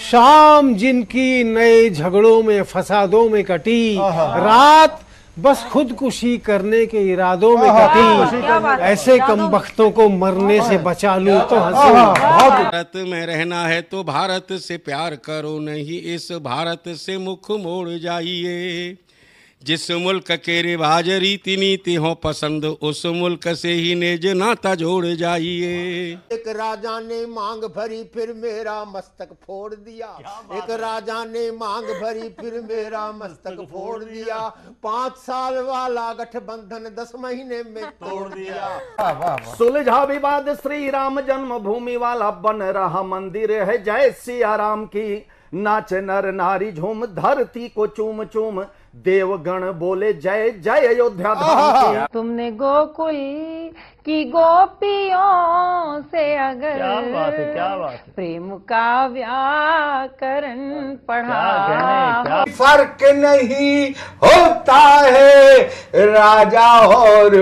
शाम जिनकी नए झगड़ों में फसादों में कटी, रात बस खुदकुशी करने के इरादों में कटी, ऐसे कमबख्तों को मरने से बचा लूं तो हंसूं। भारत में रहना है तो भारत से प्यार करो, नहीं इस भारत से मुख मोड़ जाइए। जिस मुल्क के रिवाज रीति नीति हो पसंद, उस मुल्क से ही नेज नाता जोड़ जाइए। एक राजा ने मांग भरी फिर मेरा मस्तक फोड़ दिया, एक राजा ने मांग भरी फिर मेरा मस्तक फोड़ दिया। 5 साल वाला गठबंधन 10 महीने में तोड़ दिया। सुलझा विवाद श्री राम जन्मभूमि वाला, बन रहा मंदिर है जय सिया राम की। नाच नर नारी झूम धरती को चूम चूम, देवगण बोले जय जय अयोध्या धाम की। तुमने गोकुल की गोपियों से अगर क्या बात है। प्रेम का व्याकरण पढ़ा, फर्क नहीं होता है राजा और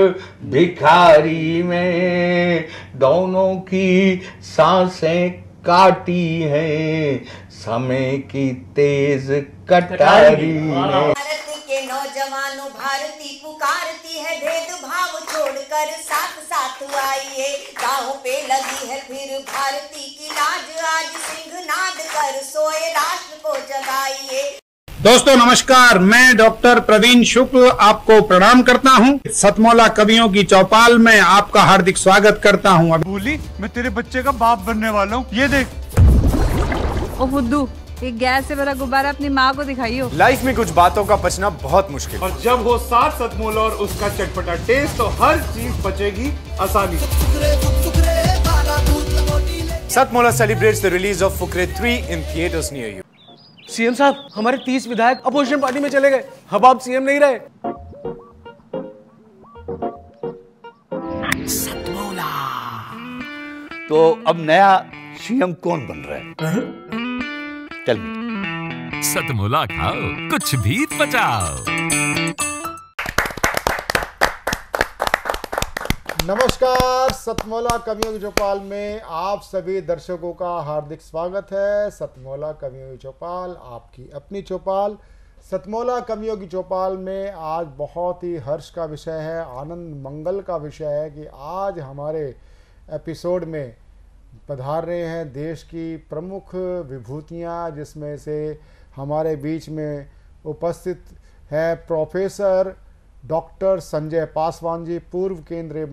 भिखारी में, दोनों की सांसें काटी है समय की तेज कटारी ने। भारत के नौजवानों भारती पुकारती है, भेदभाव छोड़कर साथ साथ आइए। गाँव पे लगी है फिर भारती की लाज, आज सिंहनाद कर सोए राष्ट्र को जगाइए। दोस्तों नमस्कार, मैं डॉक्टर प्रवीण शुक्ल आपको प्रणाम करता हूं। सतमौला कवियों की चौपाल में आपका हार्दिक स्वागत करता हूं। बोली मैं तेरे बच्चे का बाप बनने वाला हूँ, ये देख। ओ फुद्दू, एक गैस से भरा गुब्बारा अपनी माँ को दिखाइयो। लाइफ में कुछ बातों का बचना बहुत मुश्किल, और जब हो साथ सतमौला और उसका चटपटा टेस्ट, तो हर चीज बचेगी आसानी। सतमौला celebrates the release of Fukre 3 in theaters near you. CM साहब, हमारे 30 विधायक अपोजिशन पार्टी में चले गए, अब आप सीएम नहीं रहे। सतमौला तो अब नया सीएम कौन बन रहा है? चल सतमौला खाओ, कुछ भी बचाओ। नमस्कार, सतमौला कवियों की चौपाल में आप सभी दर्शकों का हार्दिक स्वागत है। सतमौला कवियों की चौपाल आपकी अपनी चौपाल। सतमौला कवियों की चौपाल में आज बहुत ही हर्ष का विषय है, आनंद मंगल का विषय है कि आज हमारे एपिसोड में पधार रहे हैं देश की प्रमुख विभूतियां, जिसमें से हमारे बीच में उपस्थित है प्रोफेसर डॉक्टर संजय पासवान जी, पूर्व केंद्रीय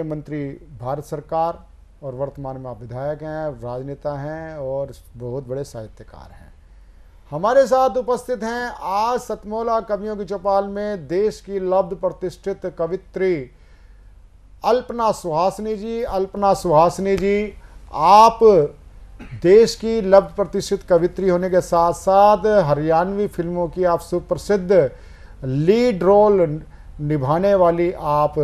मंत्री भारत सरकार, और वर्तमान में आप विधायक हैं, राजनेता हैं और बहुत बड़े साहित्यकार हैं। हमारे साथ उपस्थित हैं आज सतमौला कवियों की चौपाल में देश की लब्ध प्रतिष्ठित कवित्री अल्पना सुहासिनी जी। अल्पना सुहासिनी जी, आप देश की लब्ध प्रतिष्ठित कवित्री होने के साथ साथ हरियाणवी फिल्मों की आप सुप्रसिद्ध लीड रोल निभाने वाली आप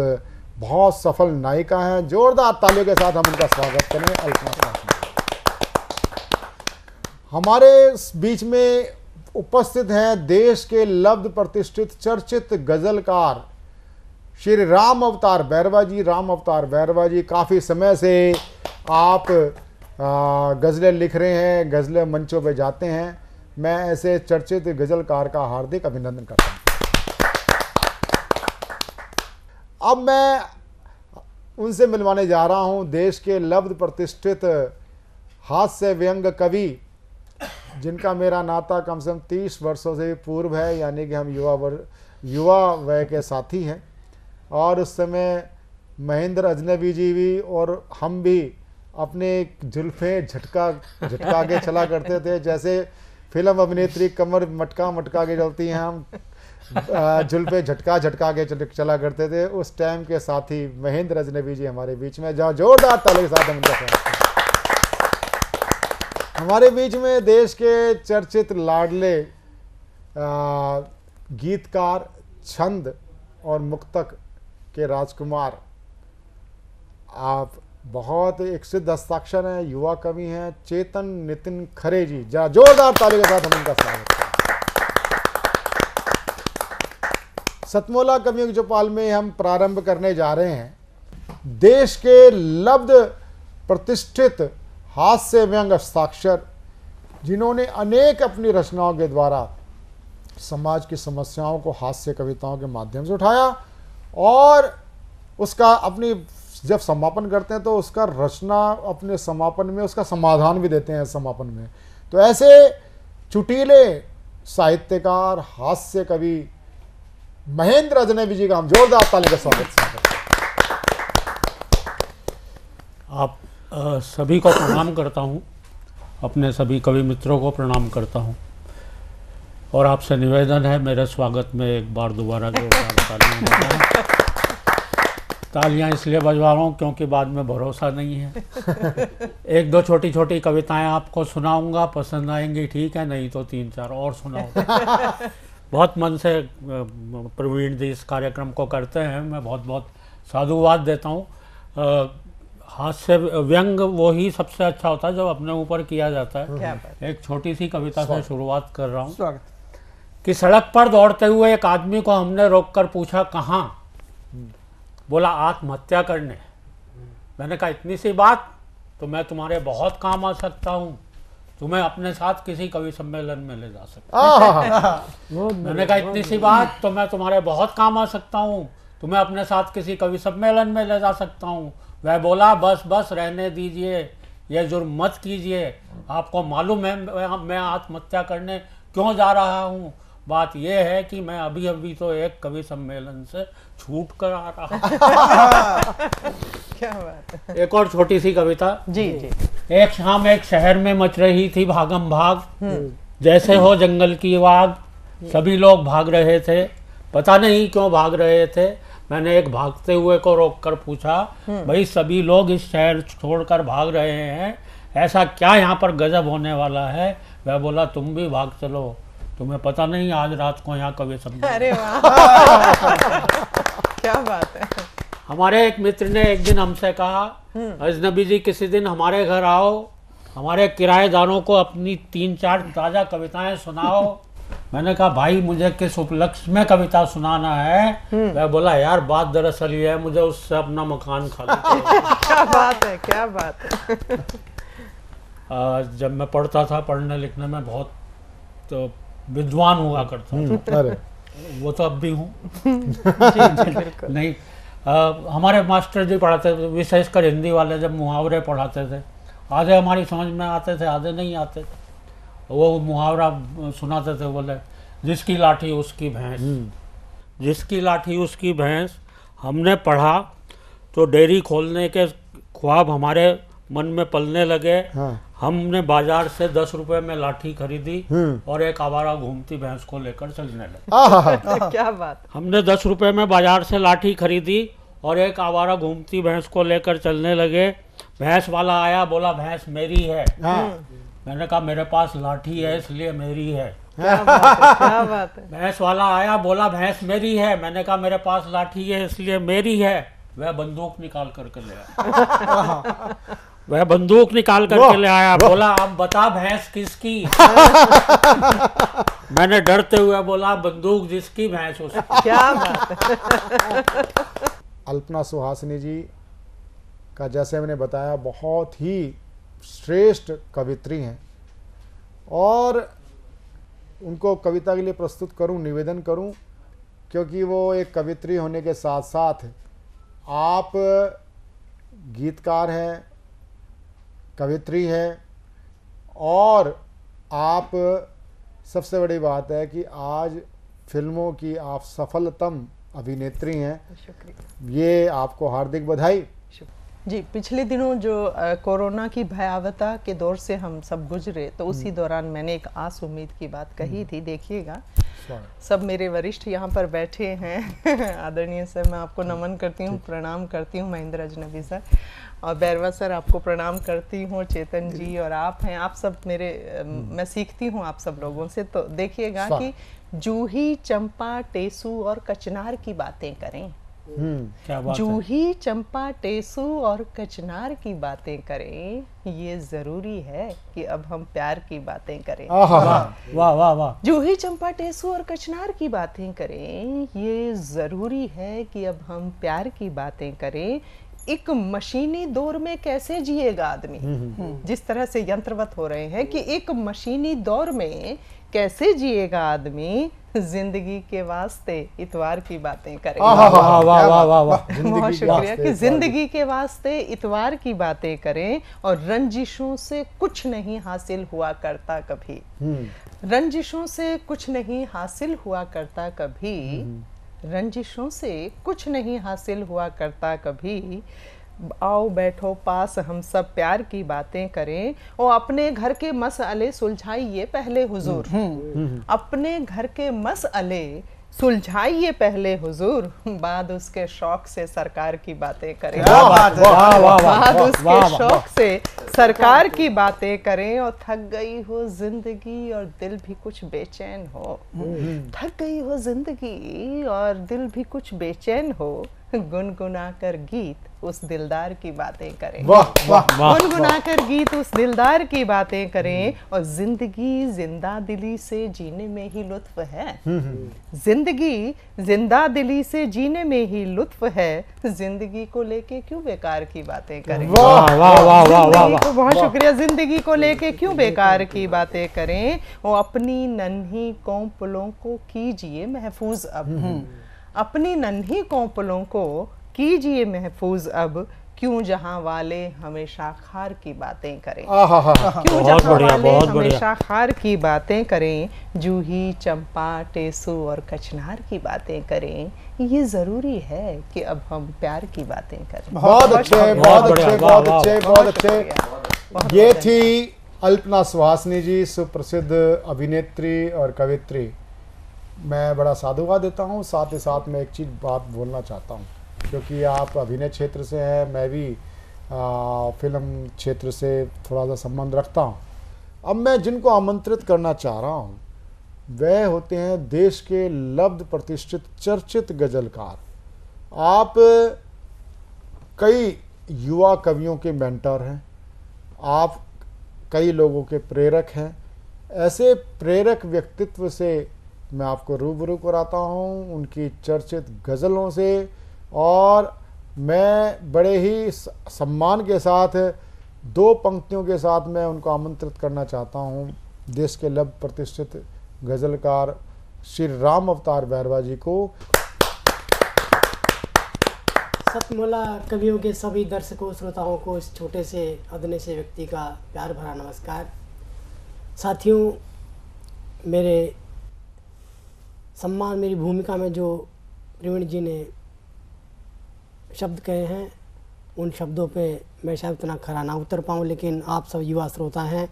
बहुत सफल नायिका हैं। जोरदार तालियों के साथ हम उनका स्वागत करें। अल्पना सुहासिनी हमारे बीच में उपस्थित हैं देश के लब्ध प्रतिष्ठित चर्चित गजलकार श्री राम अवतार बैरवा जी। राम अवतार बैरवा जी, काफ़ी समय से आप गज़लें लिख रहे हैं, गज़लें मंचों पे जाते हैं। मैं ऐसे चर्चित गज़लकार का हार्दिक अभिनंदन करता हूं। अब मैं उनसे मिलवाने जा रहा हूं देश के लब्ध प्रतिष्ठित हास्य व्यंग कवि, जिनका मेरा नाता कम से कम 30 वर्षों से पूर्व है, यानी कि हम युवा वय के साथी हैं। और उस समय महेंद्र अजनबी जी भी और हम भी अपने जुल्फें झटका के चला करते थे, जैसे फिल्म अभिनेत्री कमर मटका के चलती हैं, हम जुल्फें झटका के चला करते थे। उस टाइम के साथी महेंद्र अजनबी जी हमारे बीच में, जहाँ जोरदार ताली के साथ हम उनका स्वागत करते हैं। हमारे बीच में देश के चर्चित लाडले गीतकार, छंद और मुक्तक के राजकुमार, आप बहुत एक सिद्ध हस्ताक्षर हैं, युवा कवि हैं, चेतन नितिन खरे जी। जोरदार ताली के साथ हम उनका स्वागत करते हैं। सतमौला कवियों की चौपाल में हम प्रारंभ करने जा रहे हैं देश के लब्ध प्रतिष्ठित हास्य व्यंग हस्ताक्षर, जिन्होंने अनेक अपनी रचनाओं के द्वारा समाज की समस्याओं को हास्य कविताओं के माध्यम से उठाया और उसका अपनी जब समापन करते हैं तो उसका रचना अपने समापन में उसका समाधान भी देते हैं समापन में। तो ऐसे चुटीले साहित्यकार हास्य कवि महेंद्र अजनबी जी का हम जोरदार ताली का स्वागत करते हैं। आप सभी को प्रणाम करता हूँ, अपने सभी कवि मित्रों को प्रणाम करता हूँ और आपसे निवेदन है मेरे स्वागत में एक बार दोबारा जोरदार तालियां बजाएं। तालियां इसलिए बजवा रहा हूँ क्योंकि बाद में भरोसा नहीं है। एक दो छोटी छोटी कविताएं आपको सुनाऊंगा, पसंद आएंगी ठीक है, नहीं तो 3-4 और सुनाऊंगा। बहुत मन से प्रवीण जी इस कार्यक्रम को करते हैं, मैं बहुत बहुत साधुवाद देता हूँ। हास्य व्यंग वो ही सबसे अच्छा होता है जब अपने ऊपर किया जाता है। एक छोटी सी कविता से शुरुआत कर रहा हूँ कि सड़क पर दौड़ते हुए एक आदमी को हमने रोककर पूछा कहाँ, बोला आत्महत्या करने। मैंने कहा इतनी सी बात तो मैं तुम्हारे बहुत काम आ सकता हूँ, तुम्हें अपने साथ किसी कवि सम्मेलन में ले जा सकता हूँ। मैंने कहा इतनी सी बात तो मैं तुम्हारे बहुत काम आ सकता हूँ, तुम्हें अपने साथ किसी कवि सम्मेलन में ले जा सकता हूँ। वह बोला बस बस रहने दीजिए, ये जुर्म मत कीजिए, आपको मालूम है मैं आत्महत्या करने क्यों जा रहा हूँ। बात यह है कि मैं अभी अभी तो एक कवि सम्मेलन से छूट कर आ रहा हूँ। क्या बात है। एक और छोटी सी कविता। जी जी। एक शाम एक शहर में मच रही थी भागम भाग, जैसे हो जंगल की आग, सभी लोग भाग रहे थे, पता नहीं क्यों भाग रहे थे। मैंने एक भागते हुए को रोककर पूछा भाई सभी लोग इस शहर छोड़कर भाग रहे हैं, ऐसा क्या यहाँ पर गजब होने वाला है। वह बोला तुम भी भाग चलो, तुम्हें पता नहीं आज रात को यहाँ कवि सम्मेलन। अरे वाह क्या बात है। हमारे एक मित्र ने एक दिन हमसे कहा अजनबी जी किसी दिन हमारे घर आओ, हमारे किराएदारों को अपनी 3-4 ताज़ा कविताएं सुनाओ। मैंने कहा भाई मुझे किस उपलक्ष्य में कविता सुनाना है। वह बोला यार बात दरअसल ये है मुझे उससे अपना मकान खाली क्या बात है, क्या बात है। जब मैं पढ़ता था, पढ़ने लिखने में बहुत तो विद्वान हुआ करता था। अरे वो तो अब भी हूँ। नहीं हमारे मास्टर जी पढ़ाते थे, विशेषकर हिंदी वाले जब मुहावरे पढ़ाते थे, आधे हमारी समझ में आते थे आधे नहीं आते थे। वो मुहावरा सुनाते थे, बोले जिसकी लाठी उसकी भैंस, जिसकी लाठी उसकी भैंस। हमने पढ़ा तो डेयरी खोलने के ख्वाब हमारे मन में पलने लगे। हमने बाजार से 10 रुपए में लाठी खरीदी और एक आवारा घूमती भैंस को लेकर चलने लगे। क्या बात। हमने 10 रुपए में बाजार से लाठी खरीदी और एक आवारा घूमती भैंस को लेकर चलने लगे। भैंस वाला आया, बोला भैंस मेरी है। मैंने कहा मेरे पास लाठी है इसलिए मेरी है। क्या बात है, क्या बात है। भैंस वाला आया, बोला भैंस मेरी है। मैंने कहा मेरे पास लाठी है इसलिए मेरी है। वह बंदूक निकाल करके ले आया। वह बंदूक निकाल करके ले आया, बोला अब बता भैंस किसकी। मैंने डरते हुए बोला बंदूक जिसकी भैंस उसकी। क्या बात है। अल्पना सुहासिनी जी का जैसे मैंने बताया बहुत ही श्रेष्ठ कवित्री हैं और उनको कविता के लिए प्रस्तुत करूं, निवेदन करूं, क्योंकि वो एक कवित्री होने के साथ साथ आप गीतकार हैं, कवित्री हैं और आप सबसे बड़ी बात है कि आज फिल्मों की आप सफलतम अभिनेत्री हैं। ये आपको हार्दिक बधाई। जी, पिछले दिनों जो कोरोना की भयावहता के दौर से हम सब गुजरे, तो उसी दौरान मैंने एक आस उम्मीद की बात कही थी। देखिएगा सब मेरे वरिष्ठ यहाँ पर बैठे हैं। आदरणीय सर, मैं आपको नमन करती हूँ, प्रणाम करती हूँ। महेंद्र अजनबी सर और बैरवा सर आपको प्रणाम करती हूँ। चेतन जी और आप हैं, आप सब मेरे मैं सीखती हूँ आप सब लोगों से। तो देखिएगा कि जूही, चंपा, टेसू और कचनार की बातें करें। क्या बात जूही, चंपा, टेसू और कचनार की बातें करें, ये जरूरी है कि अब हम प्यार की बातें करें। वाह वाह वाह। जूही, चंपा, टेसू और कचनार की बातें करें, ये जरूरी है कि अब हम प्यार की बातें करें। एक मशीनी दौर में कैसे जिएगा आदमी, जिस तरह से यंत्रवत हो रहे हैं कि एक मशीनी दौर में कैसे जिएगा आदमी, जिंदगी के वास्ते इतवार की बातें करें। बहुत शुक्रिया कि जिंदगी के वास्ते इतवार की बातें करें। और रंजिशों से कुछ नहीं हासिल हुआ करता कभी, रंजिशों से कुछ नहीं हासिल हुआ करता कभी, रंजिशों से कुछ नहीं हासिल हुआ करता कभी। आओ बैठो पास हम सब प्यार की बातें करें और अपने घर के मसले सुलझाइए पहले हुजूर, अपने घर के मसले सुलझाइए पहले हुजूर, बाद उसके शौक से सरकार की बातें करें। बाद उसके शौक से सरकार की बातें करें। और थक गई हो जिंदगी और दिल भी कुछ बेचैन हो, थक गई हो जिंदगी और दिल भी कुछ बेचैन हो, गुनगुना कर गीत उस दिलदार की बातें करें। गुनगुना कर गीत उस दिलदार की बातें करें। और जिंदगी जिंदा दिली से जीने में ही लुत्फ है, जिंदगी जिंदा दिली से जीने में ही लुत्फ है, जिंदगी को लेके क्यों बेकार की बातें करें। बहुत शुक्रिया। जिंदगी को लेके क्यों बेकार की बातें करें। और अपनी नन्ही कौपलों को कीजिए महफूज अब, अपनी नन्ही कौपलों को कीजिए महफूज अब, क्यों जहां वाले हमेशा खार की बातें करें। क्यों जहां वाले हमेशा खार की बातें करें, जूही चंपा टेसू और कचनार की बातें करें। ये जरूरी है कि अब हम प्यार की बातें करें। बहुत अच्छे, बहुत अच्छे, बहुत अच्छे, बहुत अच्छे। ये थी अल्पना सुहासनी जी, सुप्रसिद्ध अभिनेत्री और कवित्री। मैं बड़ा साधुवाद देता हूँ, साथ ही साथ मैं एक चीज़ बात बोलना चाहता हूँ, क्योंकि आप अभिनय क्षेत्र से हैं, मैं भी फिल्म क्षेत्र से थोड़ा सा संबंध रखता हूँ। अब मैं जिनको आमंत्रित करना चाह रहा हूँ वह होते हैं देश के लब्ध प्रतिष्ठित चर्चित गजलकार। आप कई युवा कवियों के मेंटर हैं, आप कई लोगों के प्रेरक हैं। ऐसे प्रेरक व्यक्तित्व से मैं आपको रूबरू कराता हूँ, उनकी चर्चित गज़लों से। और मैं बड़े ही सम्मान के साथ 2 पंक्तियों के साथ मैं उनको आमंत्रित करना चाहता हूँ, देश के लब्ध प्रतिष्ठित गज़लकार श्री राम अवतार बैरवा जी को। सतमोला कवियों के सभी दर्शकों श्रोताओं को इस छोटे से अदने से व्यक्ति का प्यार भरा नमस्कार। साथियों, मेरे सम्मान, मेरी भूमिका में जो प्रवीण जी ने शब्द कहे हैं, उन शब्दों पे मैं शायद इतना खरा ना उतर पाऊँ, लेकिन आप सब युवा श्रोता हैं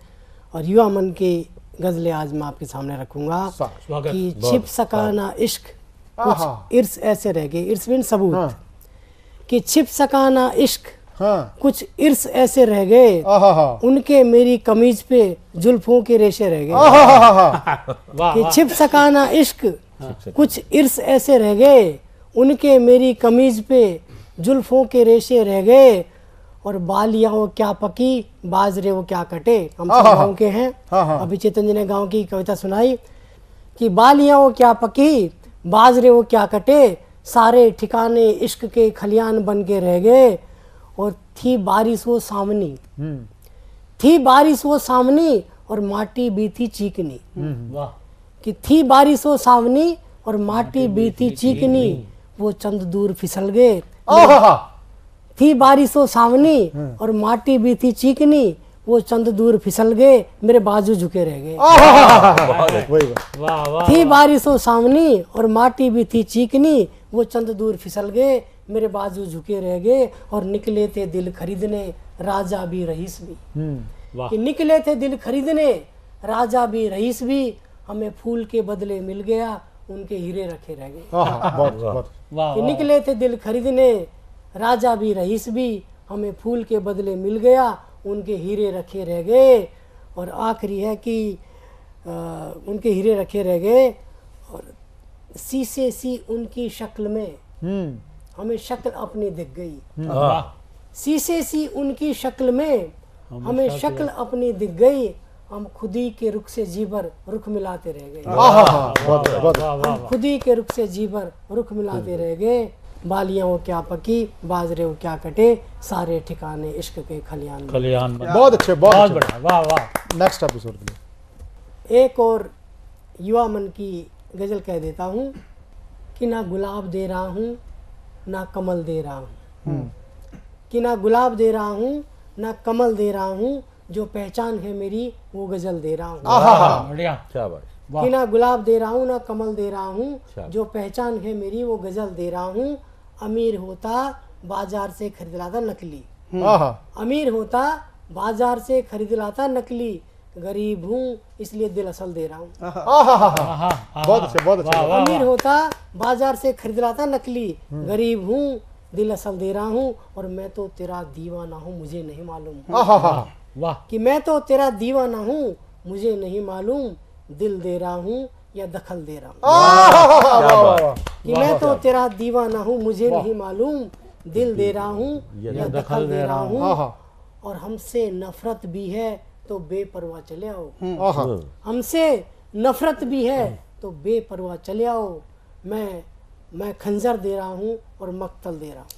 और युवा मन की गज़लें आज मैं आपके सामने रखूँगा कि छिप सका ना इश्क कुछ इर्स ऐसे रह गए। इर्स बिन सबूत कि छिप सका ना इश्क कुछ इर्स ऐसे रह गए, उनके मेरी कमीज पे जुल्फों के रेशे रह गए। कि छिप सका ना इश्क कुछ इर्स ऐसे रह गए, उनके मेरी कमीज पे जुल्फों के रेशे रह गए। और बालियाँ वो क्या पकी, बाजरे वो क्या कटे। हम सब गाँव के हैं। अभी चेतन जी ने गाँव की कविता सुनाई कि बालियाँ वो क्या पकी, बाजरे वो क्या कटे, सारे ठिकाने इश्क के खलियान बन के रह गए। और थी बारिश वो सामनी, थी बारिश वो सामनी और माटी भी थी चीकनी। कि थी बारिश वो सावनी और माटी भी थी चीकनी, वो चंद दूर फिसल गए। थी बारिश वो सावनी और माटी भी थी चीकनी, वो चंद दूर फिसल गए, मेरे बाजू झुके रह गए। थी बारिश वो सावनी और माटी भी थी चीकनी, वो चंद दूर फिसल गए, मेरे बाजू झुके रह गए। और निकले थे दिल खरीदने राजा भी रईस भी। कि निकले थे दिल खरीदने राजा भी रईस भी, हमें फूल के बदले मिल गया, उनके हीरे रखे रह गए। कि निकले थे दिल खरीदने राजा भी रईस भी, हमें फूल के बदले मिल गया, उनके हीरे रखे रह गए। और आखिरी है कि उनके हीरे रखे रह गए। और शीशे सी उनकी शक्ल में हमें शक्ल अपनी दिख गई। शीशे सी उनकी शक्ल में हमें शक्ल अपनी दिख गई, हम खुदी के रुख से जीवर रुख मिलाते रह गए। हम खुदी के रुख से जीवर रुख मिलाते रह गए। बालियां वो क्या पकी, बाजरे वो क्या कटे, सारे ठिकाने इश्क के खलियान में। खलियान में। बहुत अच्छे, बहुत बढ़िया, वाह वाह। नेक्स्ट एपिसोड के लिए एक और युवा मन की गजल कह देता हूँ कि ना गुलाब दे रहा हूँ ना कमल दे रहा हूँ, कि ना गुलाब दे रहा हूँ ना कमल दे रहा हूँ, जो पहचान है मेरी वो गजल दे रहा हूँ। बढ़िया, क्या बात। कि ना गुलाब दे रहा हूँ ना कमल दे रहा हूँ, जो पहचान है मेरी वो गजल दे रहा हूँ। अमीर होता बाजार से खरीद लाता नकली, अमीर होता बाजार से खरीद लाता नकली, गरीब हूँ इसलिए दिल असल दे रहा हूँ। बहुत अच्छे, बहुत अच्छे। अमीर होता बाजार से खरीद लाता नकली, गरीब हूँ दिल असल दे रहा हूँ, और मैं तो तेरा दीवाना हूँ मुझे नहीं मालूम। वाह। कि मैं तो तेरा दीवाना हूँ मुझे नहीं मालूम, दिल दे रहा हूँ या दखल दे रहा हूँ। कि मैं तो तेरा दीवाना हूँ मुझे नहीं मालूम, दिल दे रहा हूँ या दखल दे रहा हूँ। और हमसे नफरत भी है तो बेपरवाह चले आओ, हमसे नफरत भी है तो बेपरवाह चले आओ, मैं खंजर दे रहा हूँ और मक्तल दे रहा हूँ,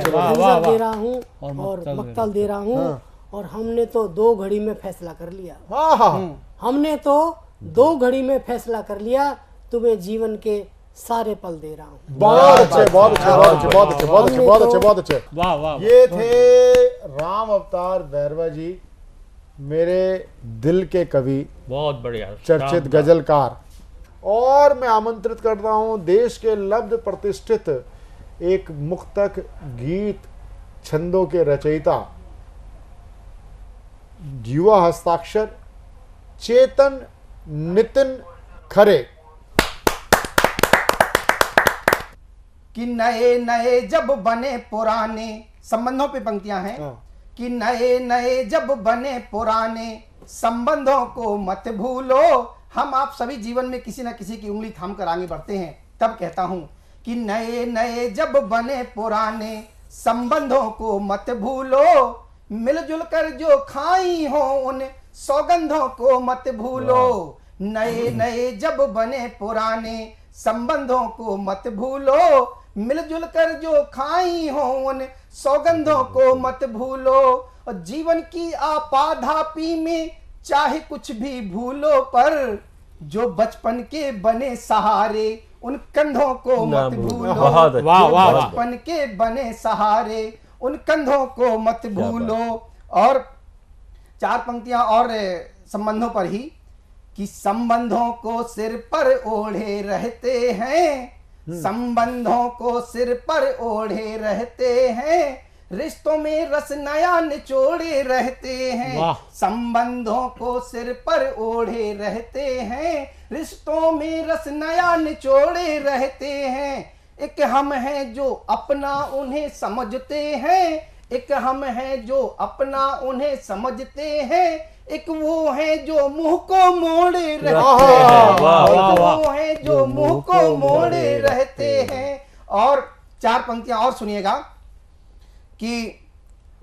खंजर दे रहा हूँ और मक्तल दे रहा हूँ। और हमने तो 2 घड़ी में फैसला कर लिया, हमने तो 2 घड़ी में फैसला कर लिया, तुम्हें जीवन के सारे पल दे रहा हूँ। बहुत अच्छे, बहुत अच्छे, बहुत अच्छे, बहुत अच्छे, बहुत अच्छे, बहुत अच्छे, बहुत अच्छे। वाह वाह। ये थे राम अवतार बैरवा जी, मेरे दिल के कवि, बहुत बढ़िया, चर्चित गजलकार। और मैं आमंत्रित करता हूं देश के लब्ध प्रतिष्ठित एक मुक्तक, गीत, छंदों के रचयिता, युवा हस्ताक्षर चेतन नितिन खरे। कि नए नए जब बने पुराने, संबंधों पे पंक्तियां हैं। कि नए नए जब बने पुराने संबंधों को मत भूलो। हम आप सभी जीवन में किसी न किसी की उंगली थाम कर आगे बढ़ते हैं, तब कहता हूं कि नए नए जब बने पुराने संबंधों को मत भूलो, मिलजुल कर जो खाई हो उन सौगंधों को मत भूलो। नए नए जब बने पुराने संबंधों को मत भूलो, मिलजुल कर जो खाई हो उन सौगंधों को मत भूलो। और जीवन की आपाधापी में चाहे कुछ भी भूलो, पर जो बचपन के बने सहारे उन कंधों को मत भूलो। बचपन के बने सहारे उन कंधों को मत भूलो। और 4 पंक्तियां और संबंधों पर ही कि संबंधों को सिर पर ओढ़े रहते हैं, संबंधों को सिर पर ओढ़े रहते हैं, रिश्तों में रस नया निचोड़े रहते हैं। संबंधों को सिर पर ओढ़े रहते हैं, रिश्तों में रस नया निचोड़े रहते हैं। एक हम हैं जो अपना उन्हें समझते हैं, एक हम हैं जो अपना उन्हें समझते हैं, एक वो है जो मुंह को मोड़े रहते हैं, एक वो है जो मुंह को मोड़े रहते हैं। और 4 पंक्तियां और सुनिएगा कि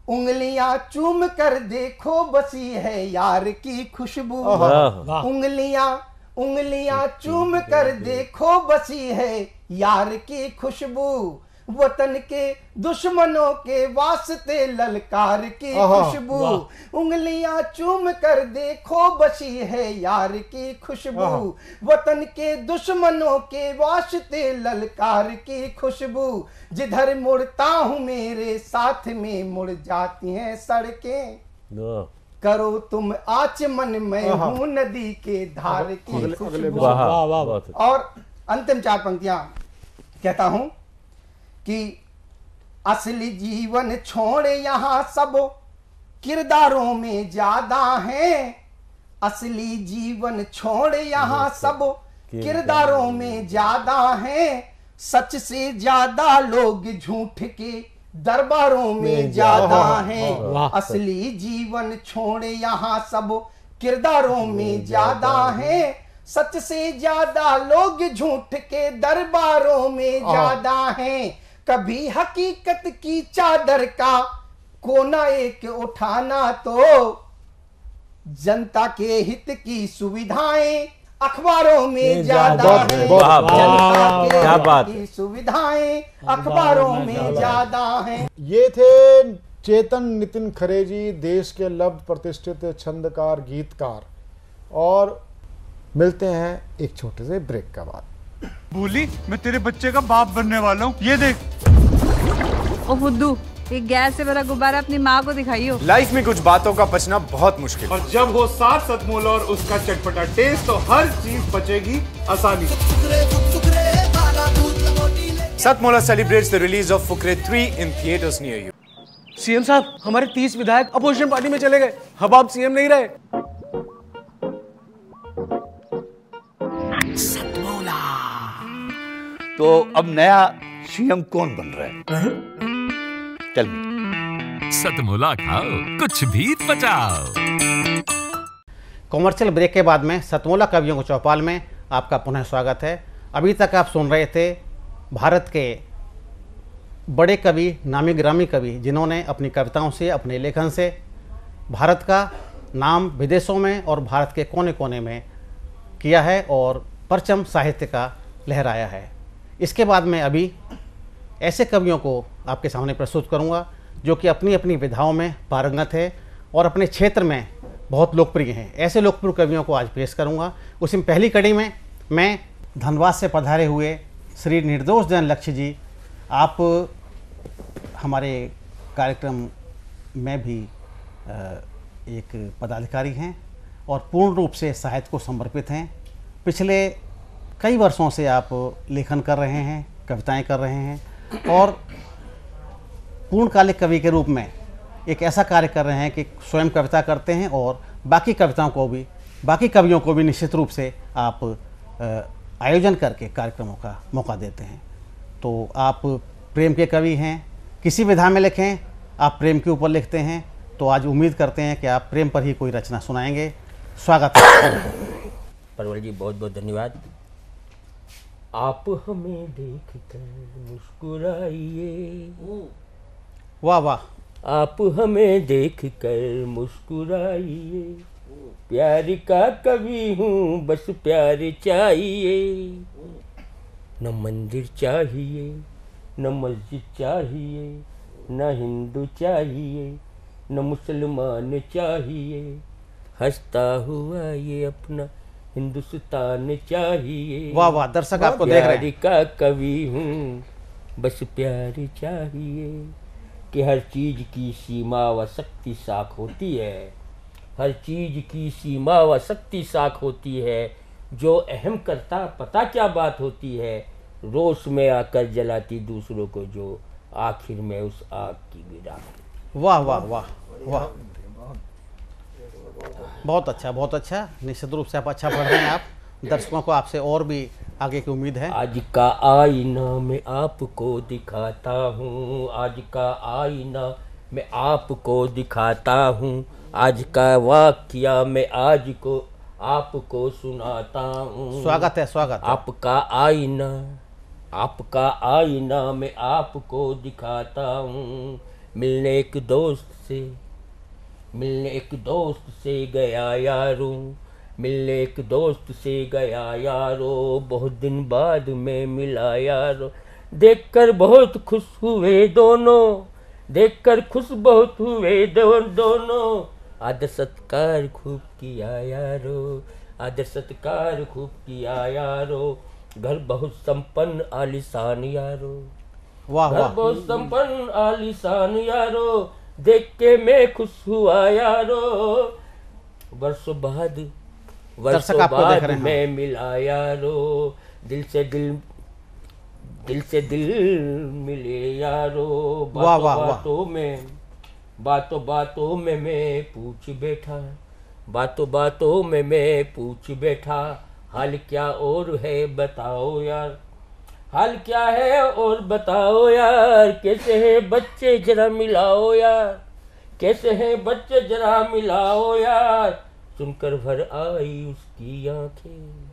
उंगलियां चूम कर देखो बसी है यार की खुशबू। उंगलियां चूम कर देखो बसी है यार की खुशबू। वतन के दुश्मनों के वास्ते ललकार की खुशबू। उंगलियां चूम कर देखो बसी है यार की खुशबू। वतन के दुश्मनों के वास्ते ललकार की खुशबू। जिधर मुड़ता हूँ मेरे साथ में मुड़ जाती हैं सड़कें, करो तुम आचमन में हूँ नदी के धार की खुशबू। और अंतिम 4 पंक्तियां कहता हूं कि असली जीवन छोड़े यहाँ सब किरदारों में ज्यादा है। असली जीवन छोड़े यहाँ सब किरदारों में ज्यादा है। सच से ज्यादा लोग झूठ के दरबारों में ज्यादा हैं। असली जीवन छोड़े यहाँ सब किरदारों में ज्यादा हैं। सच से ज्यादा लोग झूठ के दरबारों में ज्यादा हैं। कभी हकीकत की चादर का कोना एक उठाना तो जनता के हित की सुविधाएं अखबारों में ज्यादा है, जनता की सुविधाएं अखबारों में ज्यादा हैं। ये थे चेतन नितिन खरे जी, देश के लब्ध प्रतिष्ठित छंदकार गीतकार। और मिलते हैं एक छोटे से ब्रेक के बाद। बोली मैं तेरे बच्चे का बाप बनने वाला हूँ, ये देख। ओ फुद्दू, एक गैस से भरा गुब्बारा अपनी माँ को दिखाइयो। लाइफ में कुछ बातों का बचना बहुत मुश्किल है, और जब हो साथ सतमोला और उसका चटपटा टेस्ट तो हर चीज बचेगी आसानी से। Satmola celebrates the release of Fukre 3 in theaters near you. CM साहब, हमारे 30 विधायक अपोजिशन पार्टी में चले गए। अब आप सीएम नहीं रहे। तो अब नया सीएम कौन बन रहा है? चल सतमोला खाओ, कुछ भी बचाओ। कॉमर्शियल ब्रेक के बाद में सतमोला कवियों को चौपाल में आपका पुनः स्वागत है। अभी तक आप सुन रहे थे भारत के बड़े कवि, नामी ग्रामी कवि, जिन्होंने अपनी कविताओं से, अपने लेखन से भारत का नाम विदेशों में और भारत के कोने कोने में किया है और परचम साहित्य का लहराया है। इसके बाद में अभी ऐसे कवियों को आपके सामने प्रस्तुत करूंगा जो कि अपनी अपनी विधाओं में पारंगत है और अपने क्षेत्र में बहुत लोकप्रिय हैं। ऐसे लोकप्रिय कवियों को आज पेश करूंगा। उसी में पहली कड़ी में मैं धनबाद से पधारे हुए श्री निर्दोष जन लक्ष्य जी, आप हमारे कार्यक्रम में भी एक पदाधिकारी हैं और पूर्ण रूप से साहित्य को समर्पित हैं। पिछले कई वर्षों से आप लेखन कर रहे हैं, कविताएं कर रहे हैं और पूर्णकालिक कवि के रूप में एक ऐसा कार्य कर रहे हैं कि स्वयं कविता करते हैं और बाकी कविताओं को भी, बाकी कवियों को भी निश्चित रूप से आप आयोजन करके कार्यक्रमों का मौका देते हैं। तो आप प्रेम के कवि हैं, किसी विधा में लिखें, आप प्रेम के ऊपर लिखते हैं, तो आज उम्मीद करते हैं कि आप प्रेम पर ही कोई रचना सुनाएंगे। स्वागत है। परवल जी, बहुत बहुत धन्यवाद। आप हमें देख कर मुस्कुराइए, वाह वाह। आप हमें देख कर मुस्कुराइए, प्यार का कवि हूँ, बस प्यार चाहिए। न मंदिर चाहिए, न मस्जिद चाहिए, न हिंदू चाहिए, न मुसलमान चाहिए, हंसता हुआ ये अपना हिंदुस्तान चाहिए। वाह वाह, दर्शक आपको देख रहे हैं। प्यार का कवि हूँ, बस प्यार चाहिए। कि हर चीज की सीमा व शक्ति साख होती है, हर चीज की सीमा व शक्ति साख होती है। जो अहम करता पता क्या बात होती है, रोश में आकर जलाती दूसरों को जो, आखिर में उस आग की गिरा। वाह वाह वाह वाह, बहुत अच्छा, बहुत अच्छा। निश्चित रूप से आप अच्छा पढ़ रहे हैं। आप दर्शकों को आपसे और भी आगे की उम्मीद है। आज का आईना मैं आपको दिखाता हूँ, आज का आईना मैं आपको दिखाता हूँ, आज का वाकया मैं आज को आपको सुनाता हूँ। स्वागत है, स्वागत है। आपका आईना मैं आपको दिखाता हूँ। मिलने एक दोस्त से गया यारों, मिलने एक दोस्त से गया यारो, बहुत दिन बाद में मिला यारो। देखकर बहुत खुश हुए दोनों, देखकर खुश बहुत हुए दोनों। आदर सत्कार खूब किया यारो, आदर सत्कार खूब किया यारो। घर बहुत संपन्न आलीशान यारो, वाह वाह, घर बहुत संपन्न आलीशान यारो। देख के मैं खुश हुआ यारो, वर्षों बाद मैं मिला यारो। दिल से दिल मिले यारो। बातों में मैं पूछ बैठा, बातों में मैं पूछ बैठा। हाल क्या और है बताओ यार, हाल क्या है और बताओ यार। कैसे हैं बच्चे जरा मिलाओ यार, कैसे हैं बच्चे जरा मिलाओ यार। सुनकर भर आई उसकी आंखें,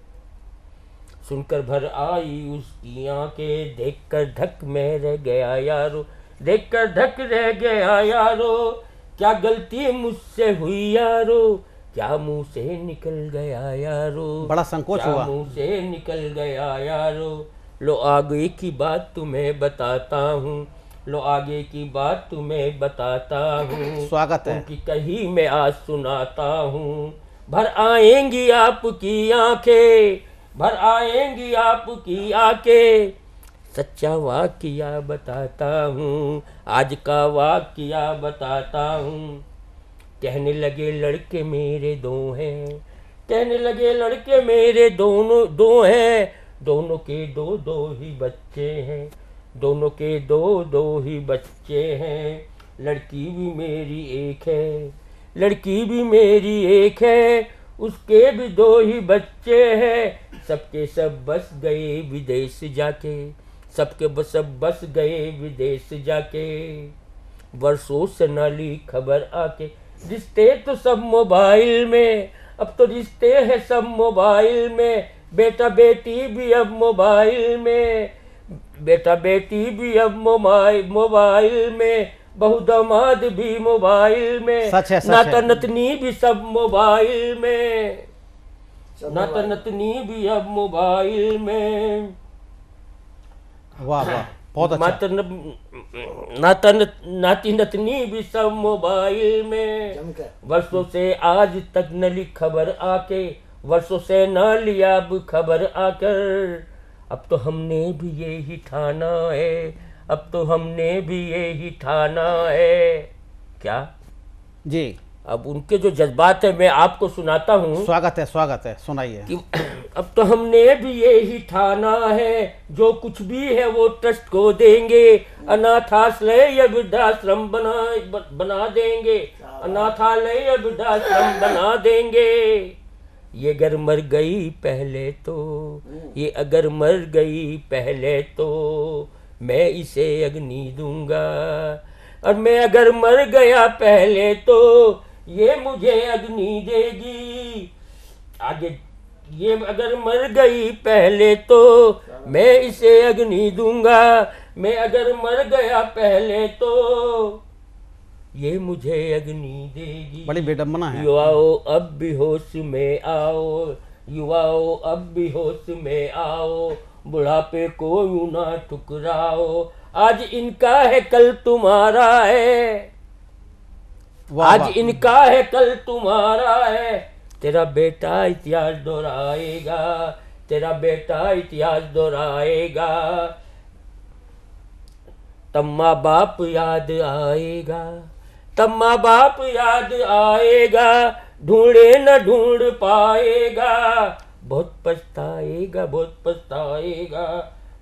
सुनकर भर आई उसकी आंखें। देखकर ढक में रह गया यारो, देखकर ढक रह गया यारो। क्या गलती मुझसे हुई यारो, क्या मुंह से निकल गया यारो, बड़ा संकोच क्या हुआ। मुंह से निकल गया यारो। लो आगे की बात तुम्हें बताता हूँ, लो आगे की बात तुम्हें बताता हूँ। स्वागत है। उनकी कही मैं आज सुनाता हूँ। भर आएंगी आपकी आंखें, भर आएंगी आपकी आंखें, सच्चा वाकया बताता हूँ, आज का वाकया बताता हूँ। कहने लगे लड़के मेरे दो हैं, कहने लगे लड़के मेरे दोनों दो हैं, दोनों के दो दो ही बच्चे हैं, दोनों के दो दो ही बच्चे हैं। लड़की भी मेरी एक है, लड़की भी मेरी एक है, उसके भी दो ही बच्चे हैं। सबके सब बस गए विदेश जाके, सबके सब बस गए विदेश जाके। वर्षों से न ली खबर आके, रिश्ते तो सब मोबाइल में, अब तो रिश्ते हैं सब मोबाइल में। बेटा बेटी भी अब मोबाइल में, बेटा बेटी भी अब मोबाइल में, बहू दामाद भी मोबाइल में, सच है, सच नाता है। नतनी भी सब मोबाइल में, नाता नतनी भी अब मोबाइल में। वाह वाह, बहुत अच्छा। नाती नतनी भी सब मोबाइल में। वर्षों से आज तक न ली खबर आके, वर्षों से न लिया अब खबर आकर। अब तो हमने भी यही ठाना है, अब तो हमने भी यही ठाना है। क्या जी, अब उनके जो जज्बात है मैं आपको सुनाता हूँ। स्वागत है, सुनाइए। कि अब तो हमने भी यही ठाना है, जो कुछ भी है वो ट्रस्ट को देंगे, अनाथालय या वृद्धाश्रम बना देंगे, अनाथालय या वृद्धाश्रम बना देंगे। ये अगर मर गई पहले तो, ये अगर मर गई पहले तो, मैं इसे अग्नि दूंगा, और मैं अगर मर गया पहले तो ये मुझे अग्नि देगी। आगे, ये अगर मर गई पहले तो मैं इसे अग्नि दूंगा, मैं अगर मर गया पहले तो ये मुझे अग्नि देगी। बड़ी बेडम्बना है। युवाओं अब भी होश में आओ, युवाओं अब भी होश में आओ, बुढ़ापे को यूं ना ठुकराओ, आज इनका है कल तुम्हारा है, आज इनका है कल तुम्हारा है। तेरा बेटा इतिहास दोहराएगा, तेरा बेटा इतिहास दोहराएगा, तब माँ बाप याद आएगा, तब माँ बाप याद आएगा, ढूंढे न ढूंढ पाएगा, बहुत पछताएगा, बहुत पछताएगा,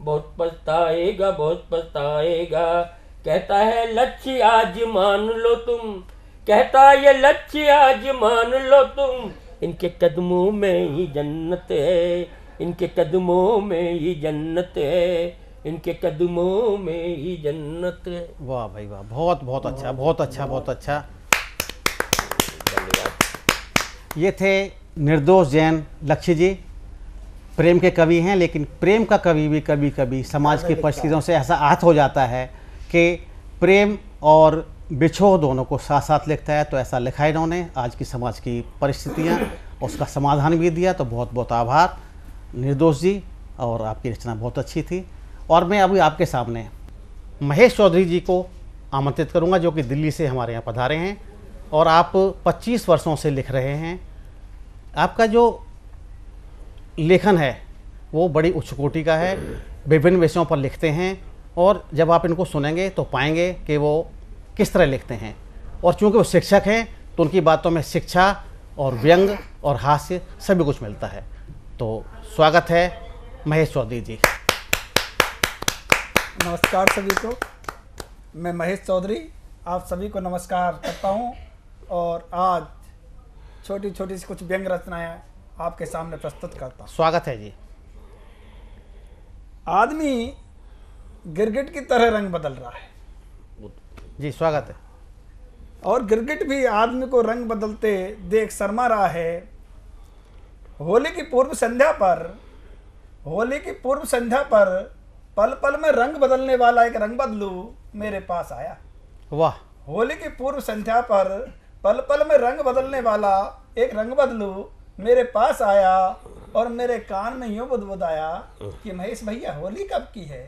बहुत पछताएगा, बहुत पछताएगा। कहता है लक्ष्य आज मान लो तुम, कहता ये लक्ष्य आज मान लो तुम, इनके कदमों में ही जन्नत है, इनके कदमों में ही जन्नत है, इनके कदमों में ही जन्नत है। वाह भाई वाह, बहुत बहुत अच्छा, बहुत अच्छा, बहुत अच्छा। धन्यवाद। ये थे निर्दोष जैन लक्ष्य जी। प्रेम के कवि हैं, लेकिन प्रेम का कवि भी कभी कभी समाज की परिस्थितियों से ऐसा आहत हो जाता है कि प्रेम और बिछोह दोनों को साथ साथ लिखता है। तो ऐसा लिखा इन्होंने, आज की समाज की परिस्थितियाँ, उसका समाधान भी दिया। तो बहुत बहुत आभार निर्दोष जी, और आपकी रचना बहुत अच्छी थी। और मैं अभी आपके सामने महेश चौधरी जी को आमंत्रित करूंगा, जो कि दिल्ली से हमारे यहाँ पधारे हैं, और आप 25 वर्षों से लिख रहे हैं। आपका जो लेखन है वो बड़ी उच्च कोटि का है, विभिन्न विषयों पर लिखते हैं, और जब आप इनको सुनेंगे तो पाएंगे कि वो किस तरह लिखते हैं। और चूँकि वो शिक्षक हैं तो उनकी बातों में शिक्षा और व्यंग और हास्य सभी कुछ मिलता है। तो स्वागत है महेश चौधरी जी। नमस्कार सभी को, मैं महेश चौधरी आप सभी को नमस्कार करता हूं, और आज छोटी छोटी सी कुछ व्यंग रचनाएं आपके सामने प्रस्तुत करता हूं। स्वागत है जी। आदमी गिरगिट की तरह रंग बदल रहा है जी, स्वागत है। और गिरगिट भी आदमी को रंग बदलते देख शर्मा रहा है। होली की पूर्व संध्या पर, होली की पूर्व संध्या पर पल पल में रंग बदलने वाला एक रंग बदलू मेरे पास आया। वाह। होली की पूर्व संध्या पर पल पल में रंग बदलने वाला एक रंग बदलू मेरे पास आया और मेरे कान में यूं बुदबुदाया कि महेश भैया होली कब की है।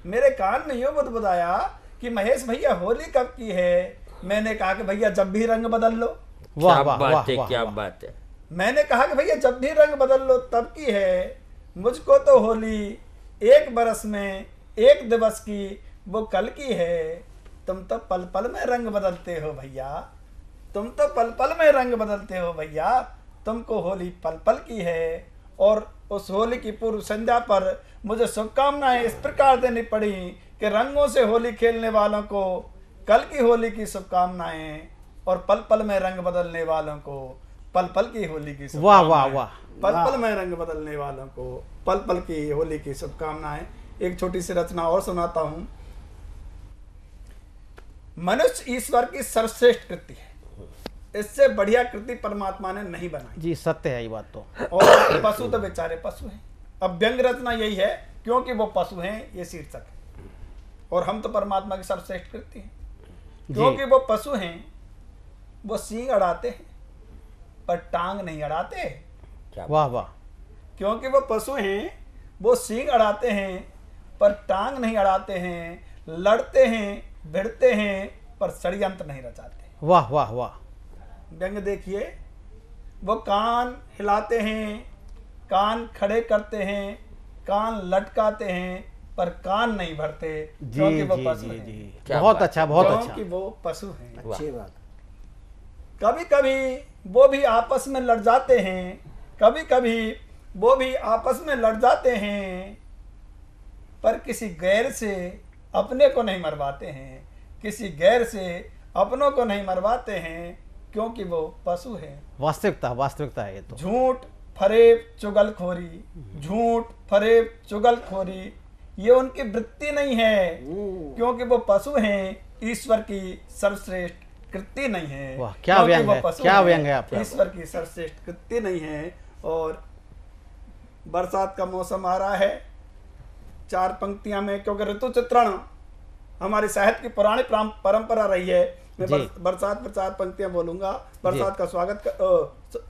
मेरे कान में यूं बुदबुदाया कि महेश भैया होली कब की है। मैंने कहा कि भैया जब भी रंग बदल लो। क्या बात है, क्या बात है। मैंने कहा कि भैया जब भी रंग बदल लो तब की है। मुझको तो होली एक बरस में एक दिवस की वो कल की है। तुम तो पल पल में रंग बदलते हो भैया, तुम तो पल पल में रंग बदलते हो भैया, तुमको होली पल पल की है। और उस होली की पूर्व संध्या पर मुझे शुभकामनाएं इस प्रकार देनी पड़ी कि रंगों से होली खेलने वालों को कल की होली की शुभकामनाएं और पल पल में रंग बदलने वालों को पल पल की होली की वाह वाह वाह। पल पल में रंग बदलने वालों को पल पल की होली की शुभकामनाएं। एक छोटी सी रचना और सुनाता हूं। मनुष्य ईश्वर की सर्वश्रेष्ठ कृति है, इससे बढ़िया कृति परमात्मा ने नहीं बनाई। जी सत्य है ये बात तो। और पशु तो बेचारे पशु हैं। अब व्यंग रचना यही है, क्योंकि वो पशु हैं ये शीर्षक है, और हम तो परमात्मा की सर्वश्रेष्ठ कृति हैं। क्योंकि वो पशु हैं, वो सींग अड़ाते हैं पर टांग नहीं अड़ाते। वाह वाह। क्योंकि वो पशु हैं, वो सींग अड़ाते हैं पर टांग नहीं अड़ाते हैं, लड़ते हैं भिड़ते हैं पर षड्यंत्र नहीं रचाते। वाह वाह वाह। व्यंग देखिए, वो कान हिलाते हैं, कान खड़े करते हैं, कान लटकाते हैं पर कान नहीं भरते, क्योंकि वो पशु हैं। बहुत अच्छा, बहुत अच्छा। क्योंकि वो पशु हैं। अच्छी बात। कभी कभी वो भी आपस में लड़ जाते हैं, कभी कभी वो भी आपस में लड़ जाते हैं, पर किसी गैर से अपने को नहीं मरवाते हैं, किसी गैर से अपनों को नहीं मरवाते हैं, क्योंकि वो पशु हैं। वास्तविकता, वास्तविकता है ये तो। झूठ फरेब चुगलखोरी, झूठ फरेब चुगलखोरी ये उनकी वृत्ति नहीं है, क्योंकि वो पशु हैं, ईश्वर की सर्वश्रेष्ठ कृति नहीं है। वाह, क्या व्यंग है, क्या व्यंग है आपका। ईश्वर की सर्वश्रेष्ठ कृति नहीं है। और बरसात का मौसम आ रहा है, चार पंक्तियां में, क्योंकि ऋतु चित्रण हमारी साहित्य की पुरानी परंपरा रही है। मैं बरसात पर चार पंक्तियां बोलूंगा। बरसात का स्वागत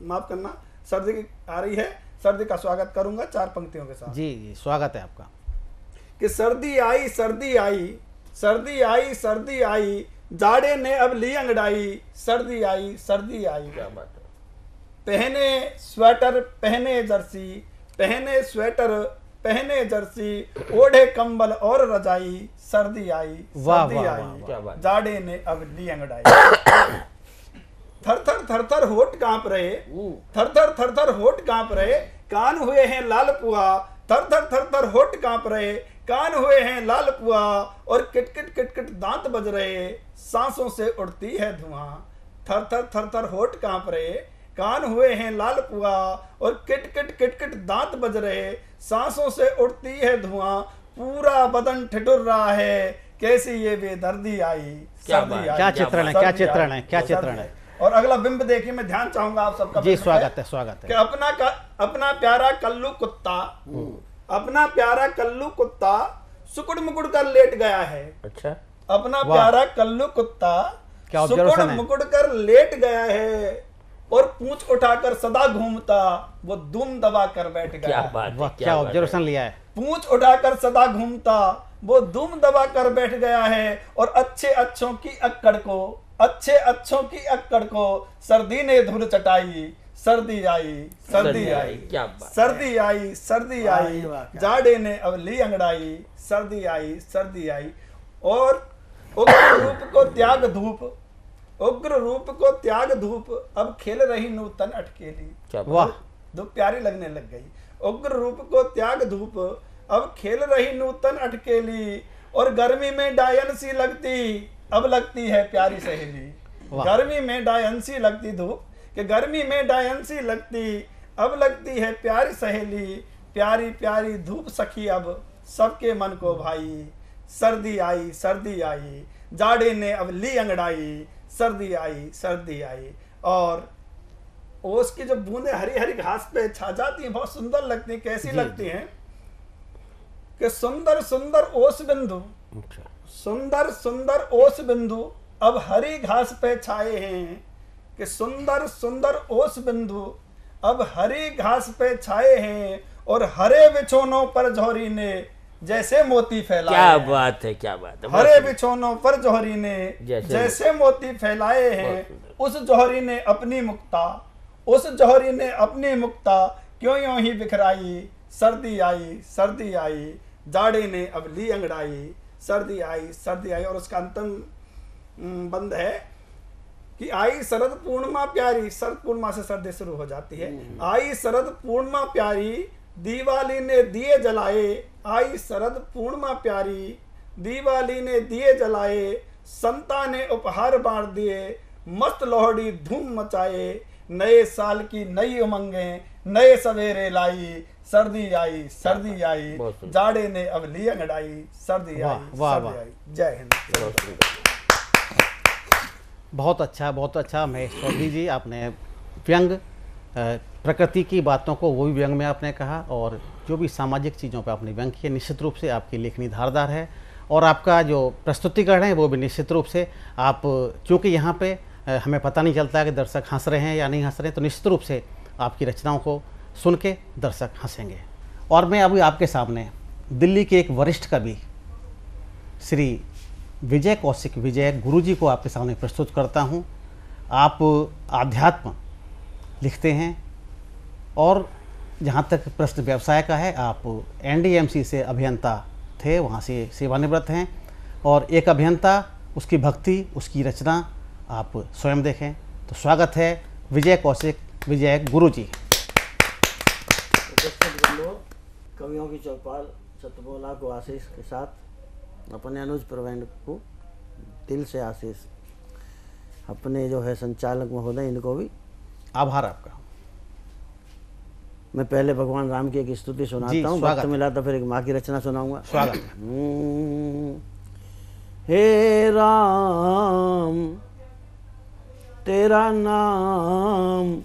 माफ करना, सर्दी की आ रही है, सर्दी का स्वागत करूंगा चार पंक्तियों के साथ। जी जी स्वागत है आपका। कि सर्दी आई सर्दी आई, सर्दी आई सर्दी आई, जाड़े ने अब ली अंगड़ाई, सर्दी आई सर्दी आई। क्या बात है। पहने स्वेटर पहने जर्सी, पहने स्वेटर पहने जर्सी, ओढ़े कंबल और रजाई, सर्दी आई सर्दी आई, जाड़े ने अब ली अंगड़ाई। थर थर थर थर होठ कांप रहे, थर थर थर थर होठ कांप रहे, कान हुए हैं लाल पुआ, थर थर थर थर होठ कांप रहे, कान हुए हैं लाल पुआ, और किटकिट किटकिट दांत बज रहे, सांसों से उड़ती है धुआं। थर थर थर थर होठ कांप रहे, कान हुए हैं लाल पुआ, और किटकिट किटकिट दांत बज रहे, सांसों से उड़ती है धुआं। पूरा बदन ठिठुर रहा है, कैसी ये बेदर्दी आई, सर्दी आई। क्या चित्रण है, क्या चित्रण है, क्या चित्रण है। और अगला बिंब देखिए, मैं ध्यान चाहूंगा आप सबका। जी स्वागत है, स्वागत है। कि अपना प्यारा कल्लू कुत्ता, अपना प्यारा कल्लू कुत्ता सुकुड़ मुकुड़ कर लेट गया है। अच्छा। अपना प्यारा कल्लू कुत्ता सुकुड़ मुकुड़ कर लेट गया है, और पूंछ उठाकर सदा घूमता वो दुम दबा कर बैठ गया। क्या बात है, क्या ऑब्जर्वेशन लिया है। पूंछ उठाकर सदा घूमता वो दुम दबा कर बैठ गया है, और अच्छे अच्छों की अक्कड़ को, अच्छे अच्छों की अक्कड़ को सर्दी ने धूल चटाई, सर्दी आई सर्दी आई, क्या बात। सर्दी आई सर्दी आई, जाड़े ने अब ली अंगड़ाई, सर्दी आई सर्दी आई। और उग्र रूप को त्याग धूप, उग्र रूप को त्याग धूप, अब खेल रही नूतन अटकेली। वाह, धूप प्यारी लगने लग गई। उग्र रूप को त्याग धूप, अब खेल रही नूतन अटकेली, और गर्मी में डायन सी लगती, अब लगती है प्यारी सहेली। गर्मी में डायन सी लगती धूप, कि गर्मी में डायन सी लगती, अब लगती है प्यारी सहेली। प्यारी प्यारी धूप सखी अब सबके मन को भाई, सर्दी आई सर्दी आई, जाड़े ने अब ली अंगड़ाई, सर्दी आई सर्दी आई। और ओस की जो बूंदें हरी हरी घास पे छा जाती हैं, बहुत सुंदर लगती हैं। कैसी लगती हैं कि सुंदर सुंदर ओस बिंदु, सुंदर सुंदर ओस बिंदु अब हरी घास पे छाए हैं, कि सुंदर सुंदर ओस बिंदु अब हरी घास पे छाए हैं और हरे बिछोनों पर जौहरी ने जैसे मोती फैलाए। क्या बात है, क्या बात है। हरे बिछोनों पर जौहरी ने जैसे मोती फैलाए हैं, उस जौहरी ने अपनी मुक्ता, उस जौहरी ने अपनी मुक्ता क्यों यूं ही बिखराई। सर्दी आई, सर्दी आई, जाड़े ने अब ली अंगड़ाई। सर्दी आई, सर्दी आई। और उसका अंतिम बंद है कि आई शरद पूर्णिमा प्यारी। शरद पूर्णिमा से सर्दी शुरू हो जाती है। आई शरद पूर्णिमा प्यारी, दिवाली ने दिए जलाए। आई शरद पूर्णिमा प्यारी, दिवाली ने दिए जलाए। संता ने उपहार बांट दिए, मस्त लोहड़ी धूम मचाए। नए साल की नई उमंगें नए सवेरे लाई। सर्दी आई, सर्दी आई, जाड़े ने अब ली अंगड़ाई। सर्दी आई, सर्दी आई। जय हिंद। बहुत अच्छा महेश चौधरी जी, आपने व्यंग प्रकृति की बातों को वो भी व्यंग में आपने कहा, और जो भी सामाजिक चीज़ों पर आपने व्यंग किया। निश्चित रूप से आपकी लेखनी धारदार है और आपका जो प्रस्तुतिकरण है वो भी निश्चित रूप से आप, चूँकि यहाँ पे हमें पता नहीं चलता कि दर्शक हंस रहे हैं या नहीं हंस रहे हैं, तो निश्चित रूप से आपकी रचनाओं को सुन के दर्शक हंसेंगे। और मैं अभी आपके सामने दिल्ली के एक वरिष्ठ कवि श्री विजय कौशिक विजय गुरुजी को आपके सामने प्रस्तुत करता हूं। आप आध्यात्म लिखते हैं और जहां तक प्रश्न व्यवसाय का है, आप NDMC से अभियंता थे, वहां से सेवानिवृत्त हैं। और एक अभियंता, उसकी भक्ति, उसकी रचना आप स्वयं देखें। तो स्वागत है विजय कौशिक विजय गुरुजी। कवियों की चौपाल सतमोला को आशीष के साथ अपने अनुज प्रवीण को दिल से आशीष। अपने जो है संचालक महोदय, इनको भी आभार आपका। मैं पहले भगवान राम की एक स्तुति सुनाता हूँ, वक्त मिला तो फिर एक माँ की रचना सुनाऊंगा। स्वागत। हे राम तेरा नाम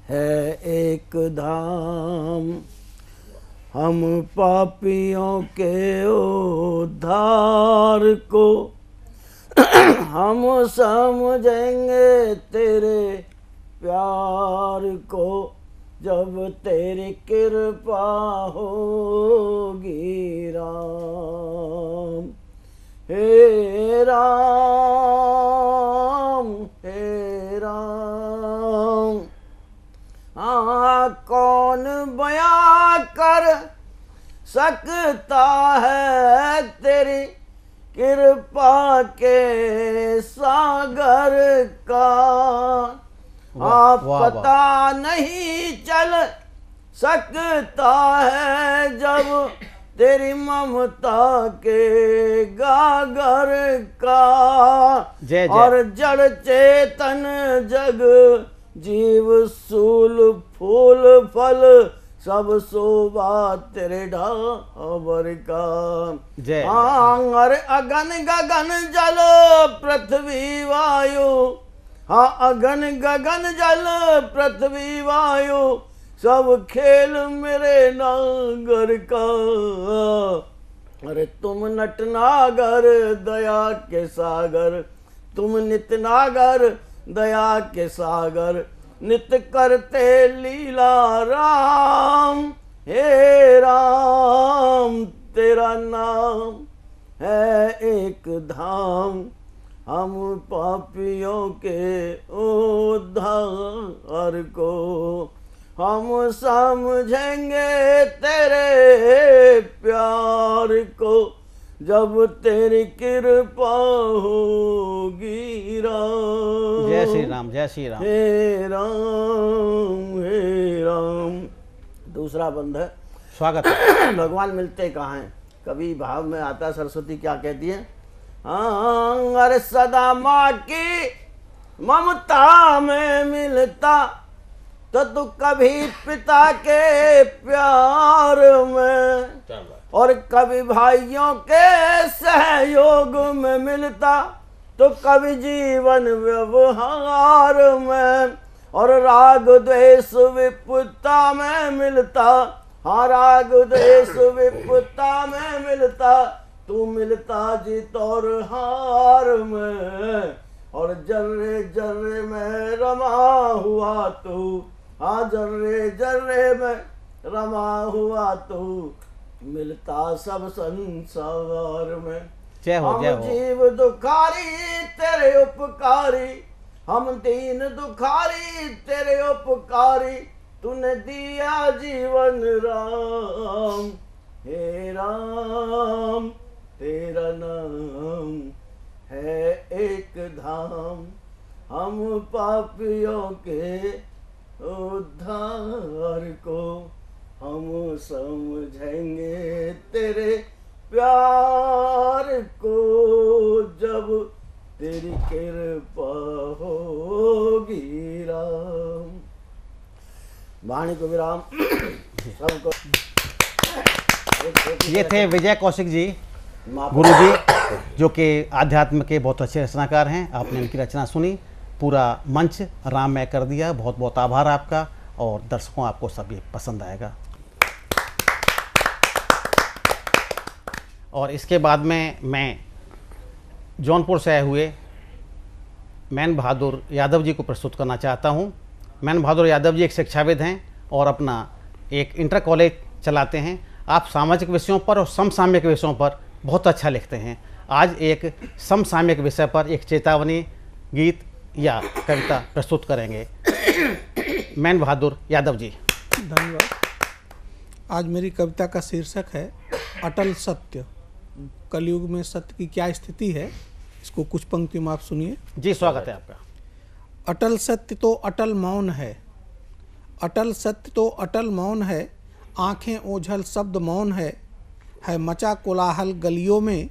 है एक धाम, हम पापियों के उद्धार को हम समझेंगे तेरे प्यार को, जब तेरी कृपा होगी राम। हे राम, हे राम, कौन बयां कर सकता है तेरी कृपा के सागर का। पता नहीं चल सकता है जब तेरी ममता के गागर का। जय जय। और जड़ चेतन जग जीव सूल फूल फल सब शोभा तेरे ढाबर का। जय। और अगन गगन जल पृथ्वी वायु, हाँ अगन गगन जल पृथ्वी वायु सब खेल मेरे नागर का। अरे तुम नटनागर दया के सागर, तुम नितनागर दया के सागर, नित करते लीला राम। हे राम तेरा नाम है एक धाम, हम पापियों के उद्धार को हम समझेंगे तेरे प्यार को, जब तेरी कृपा होगी राम। जय श्री राम, जय श्री राम। हे राम, हे राम। दूसरा बंद है। स्वागत है। भगवान मिलते कहाँ हैं? कभी भाव में आता है, सरस्वती क्या कहती है? अरे सदा माँ की ममता में मिलता तो तू कभी पिता के प्यार में, और कभी भाइयों के सहयोग में मिलता तो कभी जीवन व्यवहार में, और राग द्वेष विपुलता में मिलता, हाँ राग द्वेष विपुलता में मिलता, तू मिलता जीत और हार में। और जर्रे जर्रे में रमा हुआ तू, हाँ जर्रे जर्रे में रमा हुआ तू, मिलता सब संसार में। जय हो, जय हम हो। जीव दुखारी तेरे उपकारी, हम दीन दुखारी तेरे उपकारी, तूने दिया जीवन राम, हे राम तेरा नाम है एक धाम, हम पापियों के उद्धार को हम समझेंगे तेरे प्यार को, जब तेरी कृपा होगी राम। वाणी को विराम सबको। ये थे विजय कौशिक जी, गुरु जी, जो कि आध्यात्म के बहुत अच्छे रचनाकार हैं। आपने इनकी रचना सुनी, पूरा मंच राममय कर दिया। बहुत बहुत आभार आपका, और दर्शकों आपको सभी पसंद आएगा। और इसके बाद में मैं जौनपुर से आए हुए मैन बहादुर यादव जी को प्रस्तुत करना चाहता हूं। मैन बहादुर यादव जी एक शिक्षाविद हैं और अपना एक इंटर कॉलेज चलाते हैं। आप सामाजिक विषयों पर और समसामयिक विषयों पर बहुत अच्छा लिखते हैं। आज एक समसामयिक विषय पर एक चेतावनी गीत या कविता प्रस्तुत करेंगे मैन बहादुर यादव जी। धन्यवाद। आज मेरी कविता का शीर्षक है अटल सत्य। कलयुग में सत्य की क्या स्थिति है, इसको कुछ पंक्तियों में आप सुनिए। जी, स्वागत है आपका। अटल सत्य तो अटल मौन है, अटल सत्य तो अटल मौन है, आंखें ओझल शब्द मौन है मचा कोलाहल गलियों में,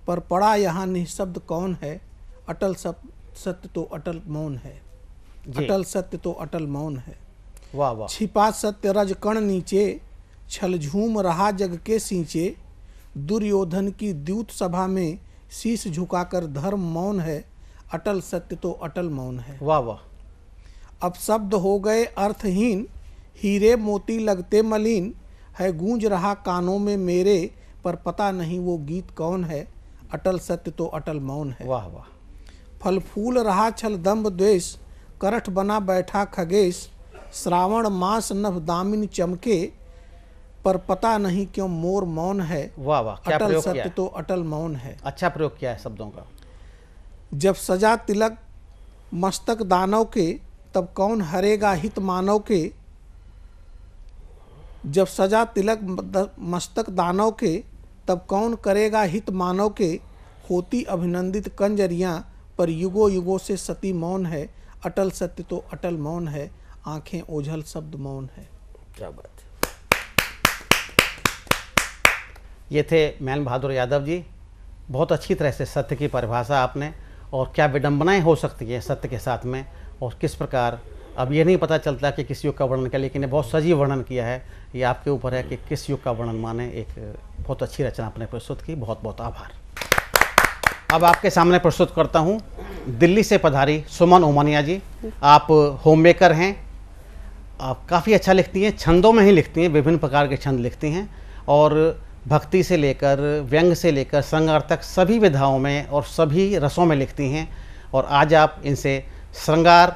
पर पड़ा यहाँ निःशब्द कौन है, अटल सत्य तो अटल मौन है, अटल सत्य तो अटल मौन है। वाह वाह। छिपा सत्य रजकण नीचे, छल झूम रहा जग के सींचे, दुर्योधन की द्यूत सभा में शीश झुकाकर धर्म मौन है, अटल सत्य तो अटल मौन है। वाह वाह। अब शब्द हो गए अर्थहीन, हीरे मोती लगते मलिन, है गूंज रहा कानों में मेरे, पर पता नहीं वो गीत कौन है, अटल सत्य तो अटल मौन है। वाह वाह। फल फूल रहा छल दम्भ द्वेष, करठ बना बैठा खगेश, श्रावण मास नभ दामिन चमके, पर पता नहीं क्यों मोर मौन है, वाह वाह। क्या अटल प्रयोग किया सत्य है? तो अटल मौन है। अच्छा प्रयोग किया है शब्दों का। जब सजा तिलक मस्तक दानव के, तब कौन हरेगा हित मानव के, जब सजा तिलक मस्तक दानव के, तब कौन करेगा हित मानव के, होती अभिनंदित कंजरियां, पर युगों युगों से सती मौन है, अटल सत्य तो अटल मौन है, आंखें ओझल शब्द मौन है। क्या बात। ये थे मैन बहादुर यादव जी। बहुत अच्छी तरह से सत्य की परिभाषा आपने, और क्या विडंबनाएं हो सकती हैं सत्य के साथ में, और किस प्रकार अब ये नहीं पता चलता कि किस युग का वर्णन किया, लेकिन बहुत सजीव वर्णन किया है। ये आपके ऊपर है कि किस युग का वर्णन माने। एक बहुत अच्छी रचना आपने प्रस्तुत की, बहुत बहुत आभार। अब आपके सामने प्रस्तुत करता हूँ दिल्ली से पधारी सुमन ओमानिया जी। आप होम मेकर हैं, आप काफ़ी अच्छा लिखती हैं, छंदों में ही लिखती हैं, विभिन्न प्रकार के छंद लिखती हैं, और भक्ति से लेकर व्यंग से लेकर श्रृंगार तक सभी विधाओं में और सभी रसों में लिखती हैं। और आज आप इनसे श्रृंगार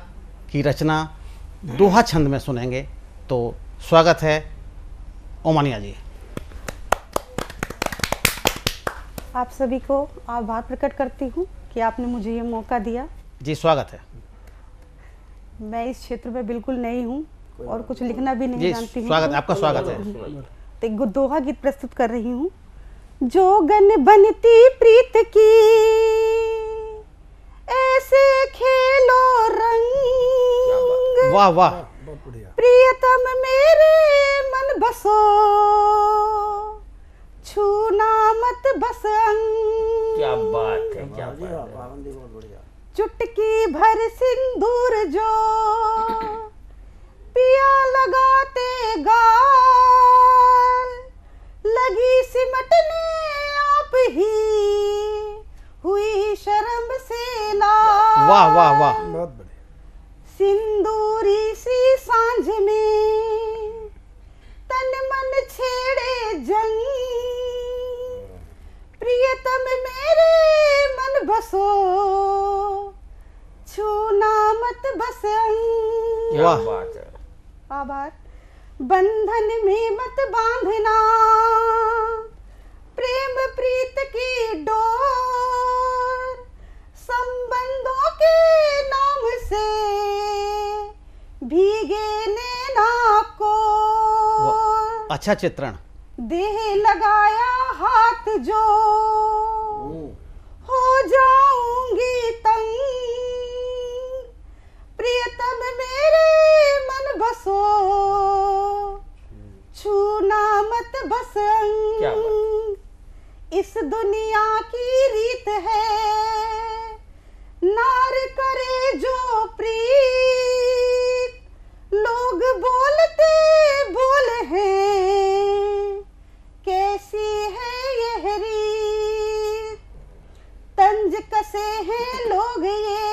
की रचना दोहा छंद में सुनेंगे। तो स्वागत है ओमानिया जी। आप सभी को आभार प्रकट करती हूँ कि आपने मुझे ये मौका दिया। जी स्वागत है। मैं इस क्षेत्र में बिल्कुल नई हूँ और कुछ लिखना भी नहीं जानती हूँ। स्वागत, आपका स्वागत है। तो एक दोहा गीत प्रस्तुत कर रही हूँ। जोगन बनती प्रीत की ऐसे खेलो रंग, वाह वाह। प्रियतम मेरे मन बसो, छूना मत बस अंग। क्या बात है, क्या बात है। चुटकी भर सिंदूर जो पिया लगाते गाल, लगी सिमटने आप ही हुई शर्म से लाल। वाह वाह वाह। बहुत बढ़िया। सिंदूरी सी सांझ में तन मन छेड़े जंग, प्रियतम मेरे मन बसो, बात है। आभार। बंधन में मत बांधना प्रेम प्रीत की डोर, संबंधों के नाम से भीगे लेना को। अच्छा चित्रण। देह लगाया हाथ जो हो जाऊंगी तंग, प्रियतम मेरे मन बसो छूना मत बस अंग। इस दुनिया की रीत है नार करे जो प्रीत, लोग बोलते बोल हैं कैसी है यह रीत, तंज कसे हैं लोग ये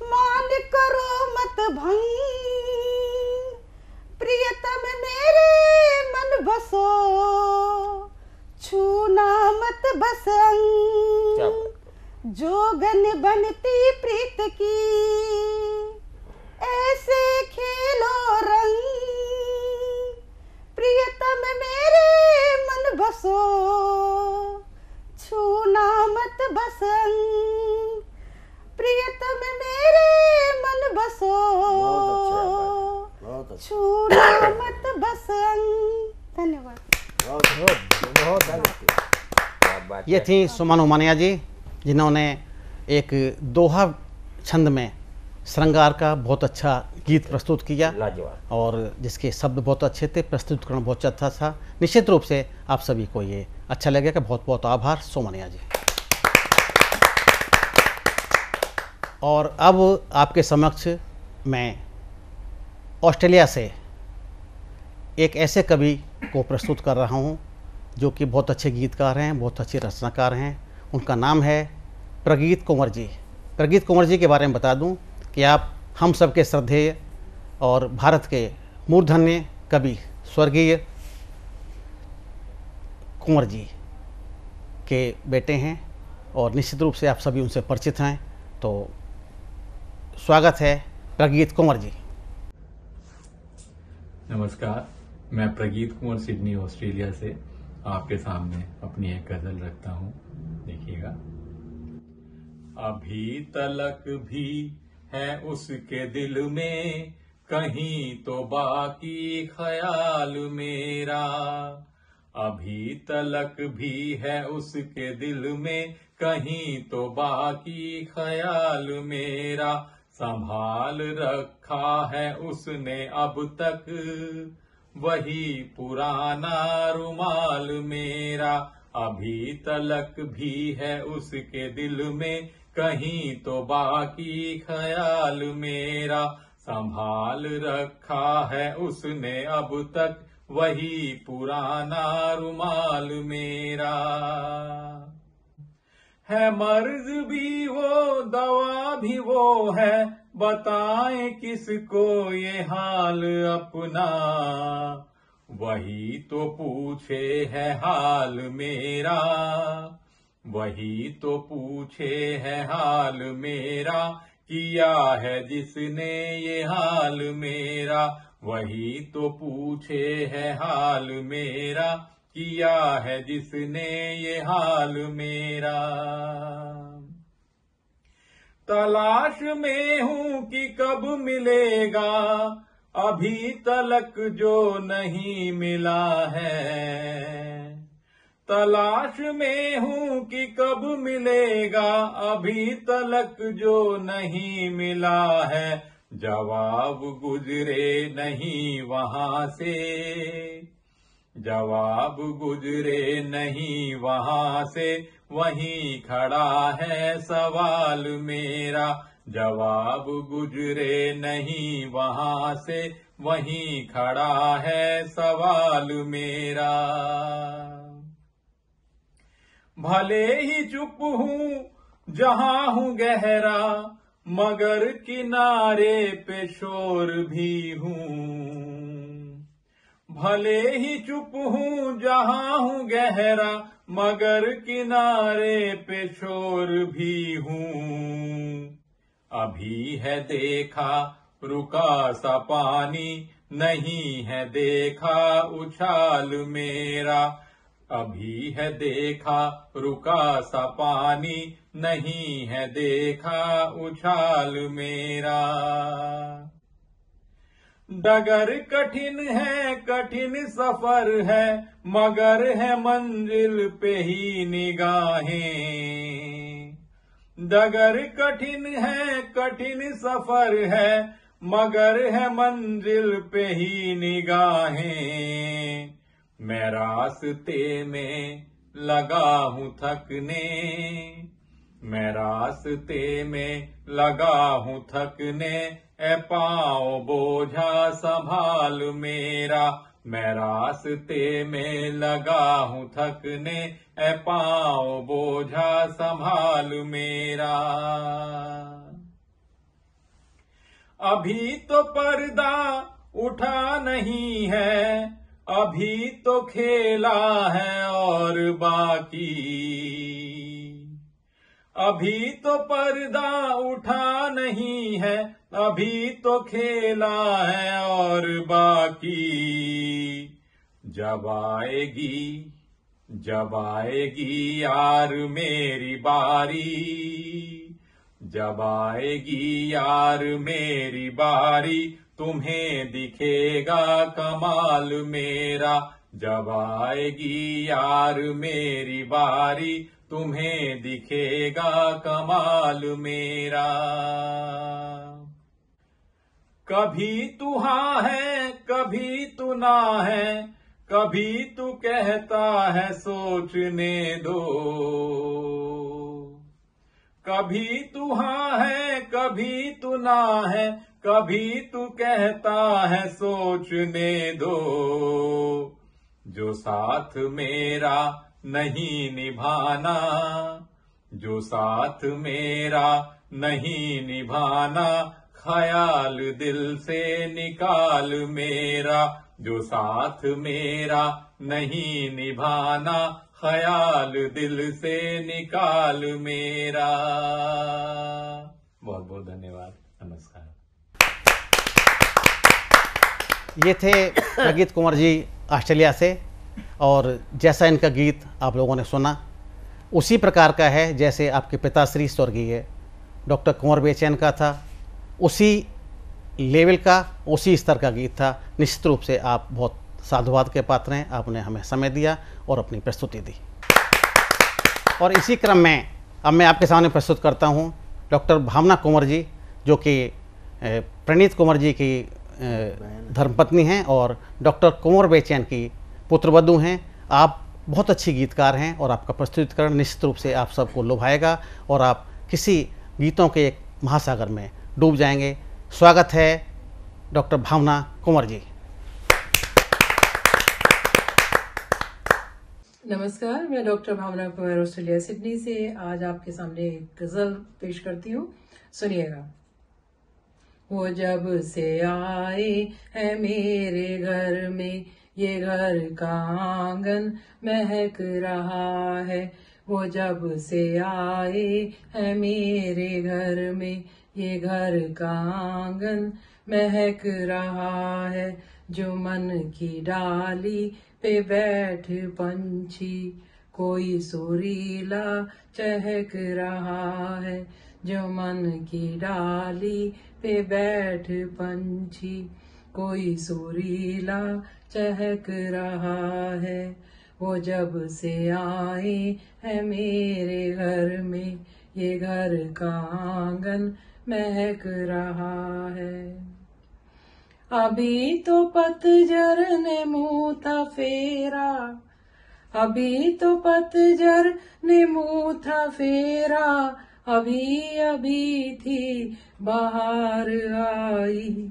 मान करो मत भंग, प्रियतम मेरे मन बसो छूना मत बस अंग। जोगन बनती प्रीत की ऐसे खेलो रंग, प्रियतम मेरे मन बसो छूना मत बस अंग, प्रियतम मेरे मन बसो छूना मत बस अंग। धन्यवाद। ये थी सुमन उमानिया जी, जिन्होंने एक दोहा छंद में श्रृंगार का बहुत अच्छा गीत प्रस्तुत किया और जिसके शब्द बहुत अच्छे थे, प्रस्तुतिकरण बहुत अच्छा था। निश्चित रूप से आप सभी को ये अच्छा लगेगा। बहुत बहुत आभार सोमनिया जी। और अब आपके समक्ष मैं ऑस्ट्रेलिया से एक ऐसे कवि को प्रस्तुत कर रहा हूँ जो कि बहुत अच्छे गीतकार हैं, बहुत अच्छे रचनाकार हैं। उनका नाम है प्रगीत कुंवर जी। प्रगीत कुंवर जी के बारे में बता दूं कि आप हम सबके श्रद्धेय और भारत के मूर्धन्य कवि स्वर्गीय कुंवर जी के बेटे हैं और निश्चित रूप से आप सभी उनसे परिचित हैं। तो स्वागत है प्रगीत कुंवर जी। नमस्कार, मैं प्रगीत कुंवर सिडनी ऑस्ट्रेलिया से आपके सामने अपनी एक गजल रखता हूँ। देखिएगा। अभी तलक भी है उसके दिल में कहीं तो बाकी ख्याल मेरा, अभी तलक भी है उसके दिल में कहीं तो बाकी ख्याल मेरा, संभाल रखा है उसने अब तक वही पुराना रुमाल मेरा, अभी तलक भी है उसके दिल में कहीं तो बाकी ख्याल मेरा, संभाल रखा है उसने अब तक वही पुराना रुमाल मेरा। है मर्ज भी वो दवा भी वो है, बताएं किसको ये हाल अपना, वही तो पूछे है हाल मेरा, वही तो पूछे है हाल मेरा, किया है जिसने ये हाल मेरा, वही तो पूछे है हाल मेरा, किया है जिसने ये हाल मेरा। तलाश में हूँ कि कब मिलेगा अभी तलक जो नहीं मिला है, तलाश में हूँ कि कब मिलेगा अभी तलक जो नहीं मिला है, जवाब गुजरे नहीं वहां से, जवाब गुजरे नहीं वहां से, वहीं खड़ा है सवाल मेरा, जवाब गुजरे नहीं वहां से, वहीं खड़ा है सवाल मेरा। भले ही चुप हूँ जहां हूँ गहरा, मगर किनारे पे शोर भी हूँ, भले ही चुप हूँ जहां हूँ गहरा, मगर किनारे पे शोर भी हूँ, अभी है देखा रुका सा पानी नहीं है देखा उछाल मेरा, अभी है देखा रुका सा पानी नहीं है देखा उछाल मेरा। डगर कठिन है कठिन सफर है मगर है मंजिल पे ही निगाहें, डगर कठिन है कठिन सफर है मगर है मंजिल पे ही निगाहें। मैं रास्ते में लगा हूँ थकने, मैं रास्ते में लगा हूँ थकने, ए पाँव बोझा संभाल मेरा, मैं रास्ते में लगा हूँ थकने, ए पाँव बोझा संभाल मेरा। अभी तो पर्दा उठा नहीं है, अभी तो खेला है और बाकी, अभी तो पर्दा उठा नहीं है, अभी तो खेला है और बाकी। जब आएगी यार मेरी बारी, जब आएगी यार मेरी बारी, तुम्हें दिखेगा कमाल मेरा, जब आएगी यार मेरी बारी, तुम्हें दिखेगा कमाल मेरा। कभी तू हाँ है कभी तू ना है, कभी तू कहता है सोचने दो, कभी तू हाँ है कभी तू ना है, कभी तू कहता है सोचने दो। जो साथ मेरा नहीं निभाना, जो साथ मेरा नहीं निभाना, ख्याल दिल से निकाल मेरा, जो साथ मेरा नहीं निभाना, ख्याल दिल से निकाल मेरा। बहुत बहुत धन्यवाद, नमस्कार। ये थे प्रगीत कुंवर जी ऑस्ट्रेलिया से, और जैसा इनका गीत आप लोगों ने सुना उसी प्रकार का है जैसे आपके पिताश्री स्वर्गीय डॉक्टर कुंवर बेचैन का था, उसी लेवल का उसी स्तर का गीत था। निश्चित रूप से आप बहुत साधुवाद के पात्र हैं, आपने हमें समय दिया और अपनी प्रस्तुति दी। और इसी क्रम में अब मैं आपके सामने प्रस्तुत करता हूं डॉक्टर भावना कुंवर जी, जो कि प्रणीत कुंवर जी की धर्मपत्नी हैं और डॉक्टर कुंवर बेचैन की पुत्रवधू हैं। आप बहुत अच्छी गीतकार हैं और आपका प्रस्तुतिकरण निश्चित रूप से आप सबको लुभाएगा और आप किसी गीतों के एक महासागर में डूब जाएंगे। स्वागत है डॉक्टर भावना कुंवर जी। नमस्कार, मैं डॉक्टर भावना कुंवर ऑस्ट्रेलिया सिडनी से आज आपके सामने एक गजल पेश करती हूँ, सुनिएगा। वो जब से आए है मेरे घर में, ये घर का आंगन महक रहा है। वो जब से आए है मेरे घर में, ये घर का आंगन महक रहा है। जो मन की डाली पे बैठ पंछी, कोई सुरीला चहक रहा है। जो मन की डाली पे बैठ पंछी, कोई सुरीला चहक रहा है। वो जब से आए है मेरे घर में, ये घर का आंगन महक रहा है। अभी तो पतझड़ ने मुंह था फेरा, अभी तो पतझड़ ने मुंह था फेरा, अभी अभी थी बाहर आई।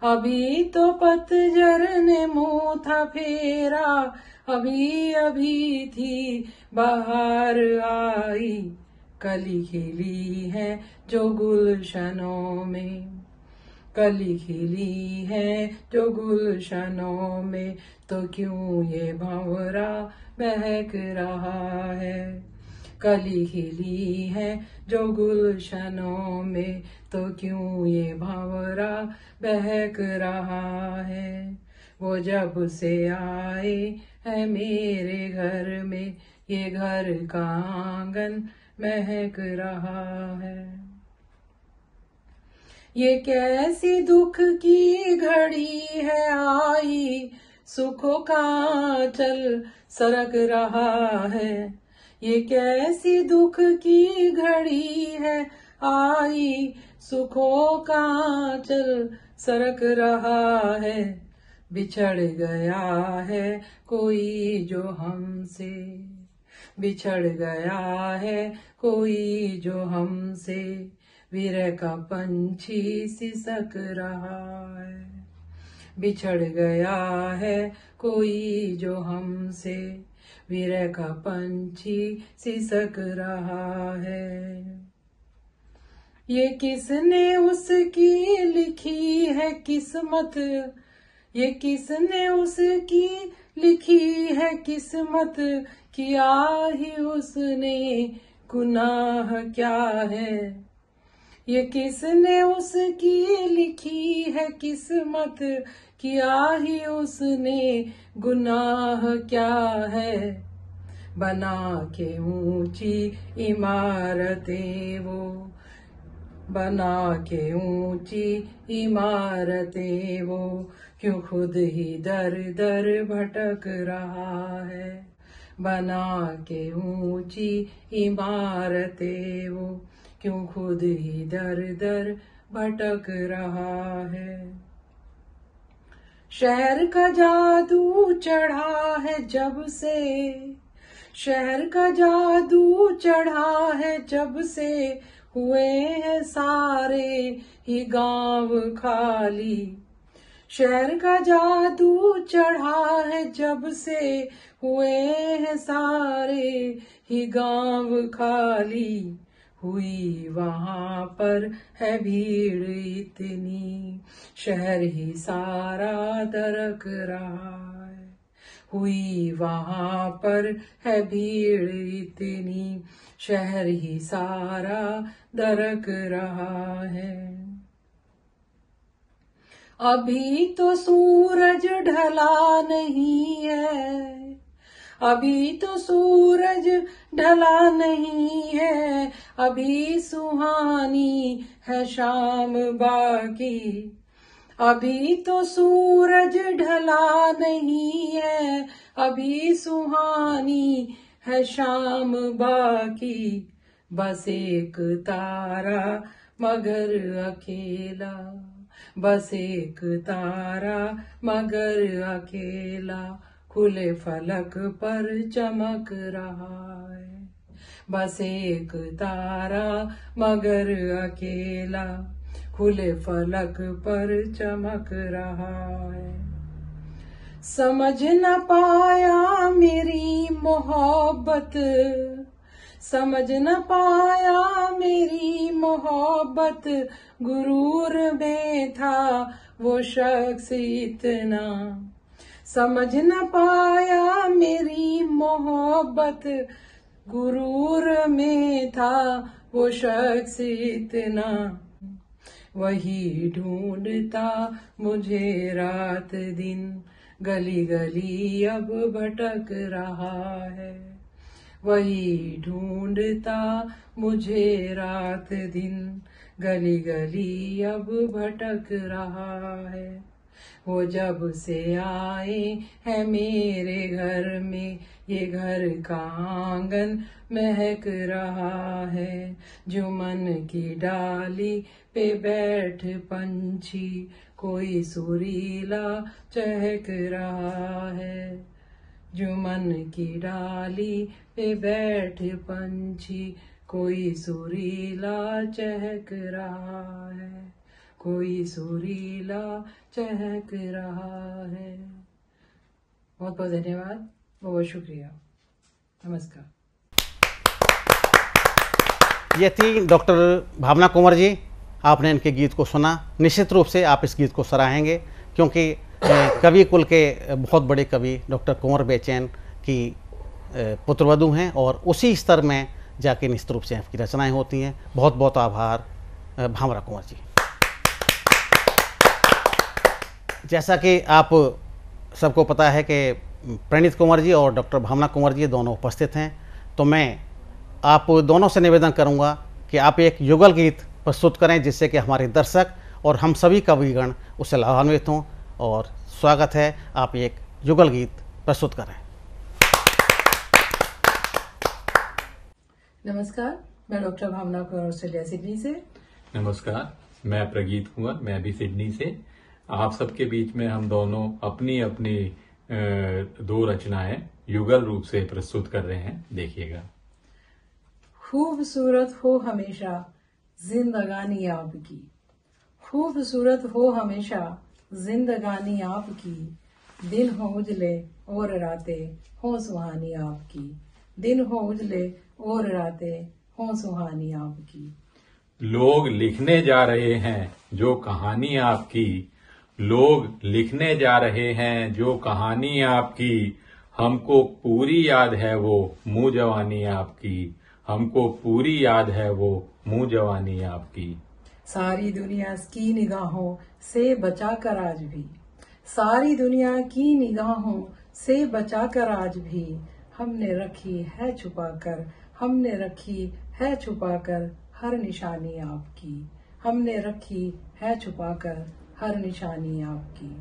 अभी तो पतझड़ ने मुंह था फेरा, अभी अभी थी बाहर आई। कली खिली है जो गुलशनों में, कली खिली है जो गुलशनों में, तो क्यों ये भंवरा महक रहा है। कली खिली है जो गुलशनों में, तो क्यों ये भंवरा बहक रहा है। वो जब से आए है मेरे घर में, ये घर का आंगन महक रहा है। ये कैसी दुख की घड़ी है आई, सुखों का चल सरक रहा है। ये कैसी दुख की घड़ी है आई, सुखों का चल सरक रहा है। बिछड़ गया है कोई जो हमसे, बिछड़ गया है कोई जो हमसे, विरह का पंछी सिसक रहा है। बिछड़ गया है कोई जो हमसे, विरह का पंछी सिसक रहा है। ये किसने उसकी लिखी है किस्मत, ये किसने उसकी लिखी है किस्मत, किया ही उसने गुनाह क्या है। ये किसने उसकी लिखी है किस्मत, किया ही उसने गुनाह क्या है। बना के ऊंची इमारतें वो, बना के ऊंची इमारतें वो, क्यों खुद ही दर दर भटक रहा है। बना के ऊंची इमारतें वो, क्यों खुद ही दर दर भटक रहा है। शहर का जादू चढ़ा है जब से, शहर का जादू चढ़ा है जब से, हुए हैं सारे ही गांव खाली। शहर का जादू चढ़ा है जब से, हुए हैं सारे ही गांव खाली। हुई वहां पर है भीड़ इतनी, शहर ही सारा दरक रहा है। हुई वहां पर है भीड़ इतनी, शहर ही सारा दरक रहा है। अभी तो सूरज ढला नहीं है, अभी तो सूरज ढला नहीं है, अभी सुहानी है शाम बाकी। अभी तो सूरज ढला नहीं है, अभी सुहानी है शाम बाकी। बस एक तारा मगर अकेला, बस एक तारा मगर अकेला, खुले फलक पर चमक रहा है। बस एक तारा मगर अकेला, खुले फलक पर चमक रहा है। समझ न पाया मेरी मोहब्बत, समझ न पाया मेरी मोहब्बत, गुरूर में था वो शख्स इतना। समझ न पाया मेरी मोहब्बत, गुरूर में था वो शख्स इतना। वही ढूंढता मुझे रात दिन, गली गली अब भटक रहा है। वही ढूंढता मुझे रात दिन, गली गली अब भटक रहा है। वो जब से आए है मेरे घर में, ये घर का आंगन महक रहा है। जो मन की डाली पे बैठ पंछी, कोई सुरीला चहक रहा है। जो मन की डाली पे बैठ पंछी, कोई सुरीला चहक रहा है, कोई सुरीला चहक रहा है। बहुत बहुत धन्यवाद, बहुत शुक्रिया, नमस्कार। ये थी डॉक्टर भावना कुंवर जी। आपने इनके गीत को सुना, निश्चित रूप से आप इस गीत को सराहेंगे, क्योंकि कवि कुल के बहुत बड़े कवि डॉक्टर कुंवर बेचैन की पुत्रवधू हैं और उसी स्तर में जाके निश्चित रूप से आपकी रचनाएं होती हैं। बहुत बहुत आभार भावना कुंवर जी। जैसा कि आप सबको पता है कि प्रणीत कुंवर जी और डॉक्टर भावना कुंवर जी दोनों उपस्थित हैं, तो मैं आप दोनों से निवेदन करूंगा कि आप एक युगल गीत प्रस्तुत करें जिससे कि हमारे दर्शक और हम सभी कविगण उससे लाभान्वित हों। और स्वागत है, आप एक युगल गीत प्रस्तुत करें। नमस्कार, मैं डॉक्टर भावना कुंवर ऑस्ट्रेलिया सिडनी से। नमस्कार, मैं प्रगीत कुंवर, मैं भी सिडनी से। आप सबके बीच में हम दोनों अपनी अपनी दो रचनाएं युगल रूप से प्रस्तुत कर रहे हैं। देखिएगा। खूबसूरत हो हमेशा जिंदगानी आपकी, खूबसूरत हो हमेशा जिंदगानी आपकी, दिन हो उजले और रातें हो सुहानी आपकी, दिन हो उजले और रातें हो सुहानी आपकी। लोग लिखने जा रहे हैं जो कहानी आपकी, लोग लिखने जा रहे हैं जो कहानी आपकी, हमको पूरी याद है वो मुँह जवानी आपकी, हमको पूरी याद है वो मुँह जवानी आपकी। सारी दुनिया की निगाहों से बचाकर आज भी, सारी दुनिया की निगाहों से बचाकर आज भी, हमने रखी है छुपाकर, हमने रखी है छुपाकर हर निशानी आपकी, हमने रखी है छुपाकर हर निशानी आपकी।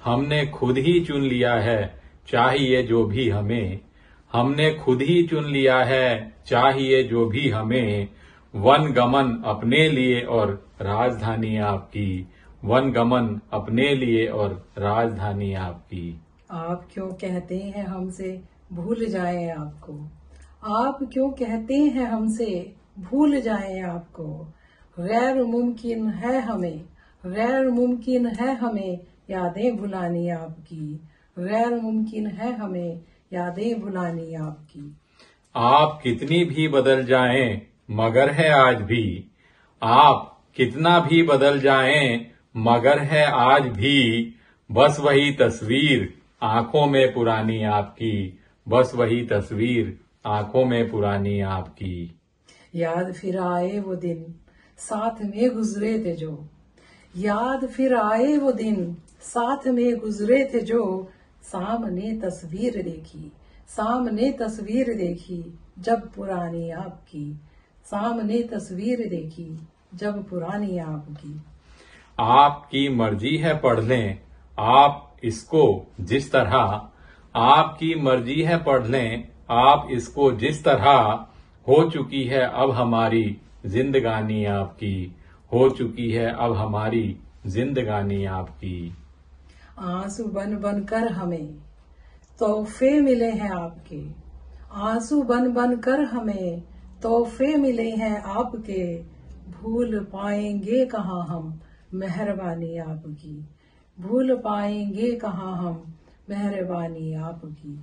हमने खुद ही चुन लिया है चाहिए जो भी हमें, हमने खुद ही चुन लिया है चाहिए जो भी हमें, वन गमन अपने लिए और राजधानी आपकी, वन गमन अपने लिए और राजधानी आपकी। आप क्यों कहते हैं हमसे भूल जाएं आपको, आप क्यों कहते हैं हमसे भूल जाएं आपको, गैर मुमकिन है हमें, गैर मुमकिन है हमें यादें भुलानी आपकी, गैर मुमकिन है हमें यादें भुलानी आपकी। आप कितनी भी बदल जाएं मगर है आज भी, आप कितना भी बदल जाएं मगर है आज भी, बस वही तस्वीर आंखों में पुरानी आपकी, बस वही तस्वीर आंखों में पुरानी आपकी। याद फिर आए वो दिन साथ में गुजरे थे जो, याद फिर आए वो दिन साथ में गुजरे थे जो, सामने तस्वीर देखी, सामने तस्वीर देखी जब पुरानी आपकी, सामने तस्वीर देखी जब पुरानी आपकी। आपकी मर्जी है पढ़ लें आप इसको जिस तरह, आपकी मर्जी है पढ़ लें आप इसको जिस तरह, हो चुकी है अब हमारी जिंदगानी आपकी, हो चुकी है अब हमारी जिंदगानी आपकी। आंसू बन बन कर हमें तोहफे मिले हैं आपके, आंसू बन बन कर हमें तोहफे मिले हैं आपके, भूल पाएंगे कहाँ हम मेहरबानी आपकी, भूल पाएंगे कहाँ हम मेहरबानी आपकी।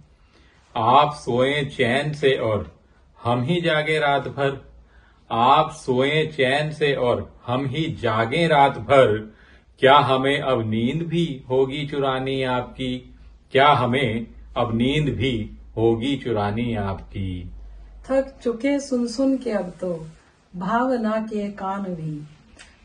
आप सोए चैन से और हम ही जागे रात भर, आप सोए चैन से और हम ही जागे रात भर, क्या हमें अब नींद भी होगी चुरानी आपकी, क्या हमें अब नींद भी होगी चुरानी आपकी। थक चुके सुन सुन के अब तो भावना के कान भी,